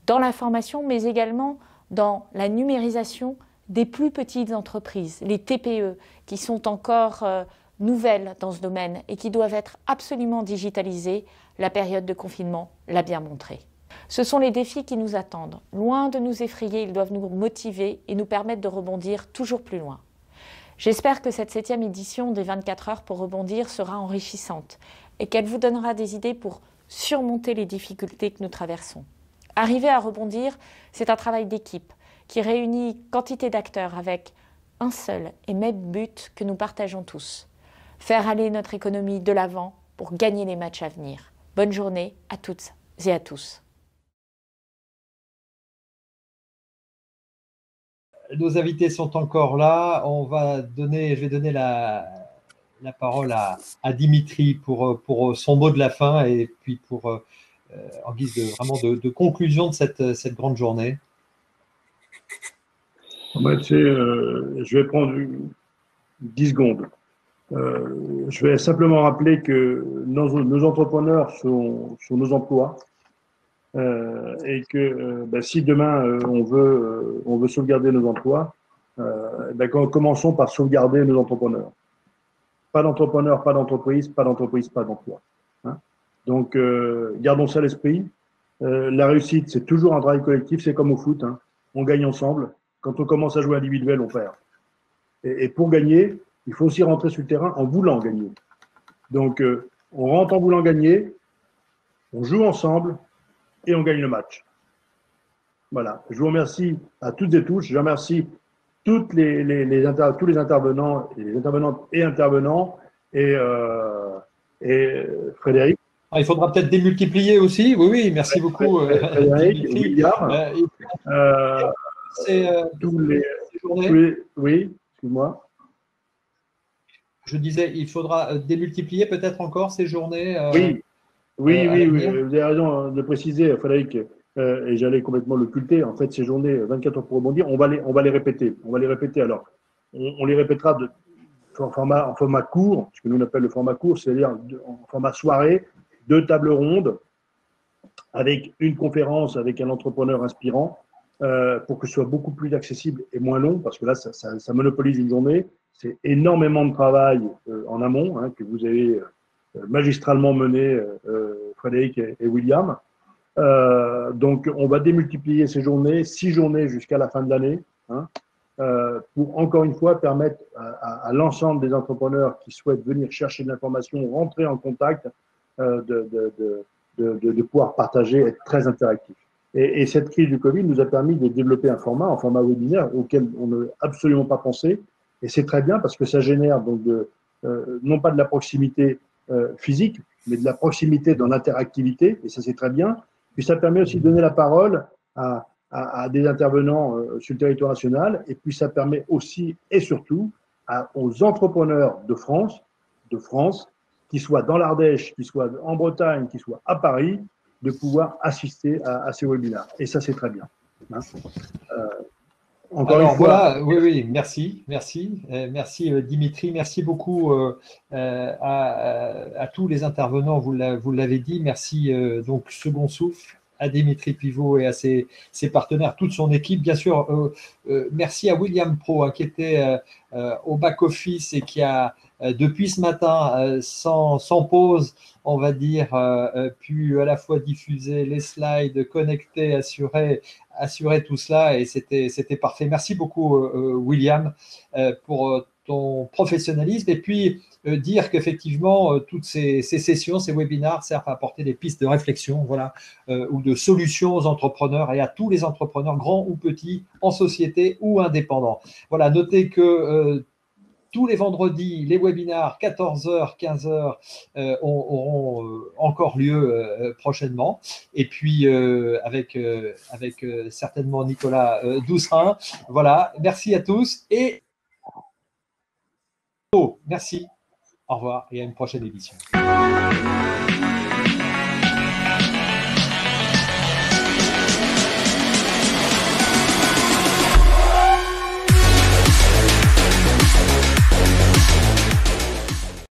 dans la formation, mais également dans la numérisation des plus petites entreprises, les TPE, qui sont encore nouvelles dans ce domaine et qui doivent être absolument digitalisées. La période de confinement l'a bien montré. Ce sont les défis qui nous attendent. Loin de nous effrayer, ils doivent nous motiver et nous permettre de rebondir toujours plus loin. J'espère que cette 7e édition des 24 heures pour rebondir sera enrichissante et qu'elle vous donnera des idées pour surmonter les difficultés que nous traversons. Arriver à rebondir, c'est un travail d'équipe qui réunit quantité d'acteurs avec un seul et même but que nous partageons tous. Faire aller notre économie de l'avant pour gagner les matchs à venir. Bonne journée à toutes et à tous. Nos invités sont encore là. Je vais donner la parole à Dimitri pour son mot de la fin et puis en guise de conclusion de cette grande journée. Je vais prendre 10 secondes. Je vais simplement rappeler que nos entrepreneurs sont nos emplois et que si demain on veut sauvegarder nos emplois, commençons par sauvegarder nos entrepreneurs. Pas d'entrepreneurs, pas d'entreprise, pas d'entreprise, pas d'emploi. Hein. Donc, gardons ça à l'esprit. La réussite, c'est toujours un travail collectif, c'est comme au foot. Hein. On gagne ensemble. Quand on commence à jouer individuel, on perd. Et pour gagner, il faut aussi rentrer sur le terrain en voulant gagner. Donc, on rentre en voulant gagner, on joue ensemble et on gagne le match. Voilà. Je vous remercie à toutes et tous. Je remercie tous les intervenants et les intervenantes et intervenants et Frédéric. Il faudra peut-être démultiplier aussi. Oui, merci beaucoup. Frédéric, William. C'est oui, excuse-moi. Je disais, il faudra démultiplier peut-être encore ces journées. Oui, vous avez raison de préciser, Frédéric, et j'allais complètement l'occulter. En fait, ces journées 24 heures pour rebondir, on va les répéter. On va les répéter. Alors, on les répétera en format court, ce que nous on appelle le format court, c'est-à-dire en format soirée, 2 tables rondes, avec une conférence avec un entrepreneur inspirant, pour que ce soit beaucoup plus accessible et moins long, parce que là, ça monopolise une journée. C'est énormément de travail en amont, hein, que vous avez magistralement mené, Frédéric et William. Donc, on va démultiplier ces journées, 6 journées jusqu'à la fin de l'année, hein, pour encore une fois permettre à l'ensemble des entrepreneurs qui souhaitent venir chercher de l'information, rentrer en contact, de pouvoir partager, être très interactif. Et cette crise du Covid nous a permis de développer un format webinaire auquel on n'a absolument pas pensé. Et c'est très bien parce que ça génère donc non pas de la proximité physique, mais de la proximité dans l'interactivité. Et ça, c'est très bien. Puis ça permet aussi de donner la parole à des intervenants sur le territoire national. Et puis ça permet aussi et surtout aux entrepreneurs de France, qui soient dans l'Ardèche, qui soient en Bretagne, qui soient à Paris, de pouvoir assister à ces webinaires. Et ça, c'est très bien. Hein. Encore Alors une fois. voilà, oui, merci Dimitri, merci beaucoup à tous les intervenants, vous l'avez dit, merci donc Second Souffle, à Dimitri Pivot et à ses partenaires, toute son équipe, bien sûr, merci à William Pro qui était au back-office et qui a depuis ce matin, sans pause, on va dire, pu à la fois diffuser les slides, connecter, assurer tout cela, et c'était parfait. Merci beaucoup, William, pour ton professionnalisme, et puis dire qu'effectivement, toutes ces sessions, ces webinars servent à apporter des pistes de réflexion, voilà, ou de solutions aux entrepreneurs et à tous les entrepreneurs, grands ou petits, en société ou indépendants. Voilà, notez que tous les vendredis, les webinars 14h, 15h auront encore lieu prochainement. Et puis, avec certainement Nicolas Doucerin. Voilà, merci à tous et merci. Au revoir et à une prochaine émission.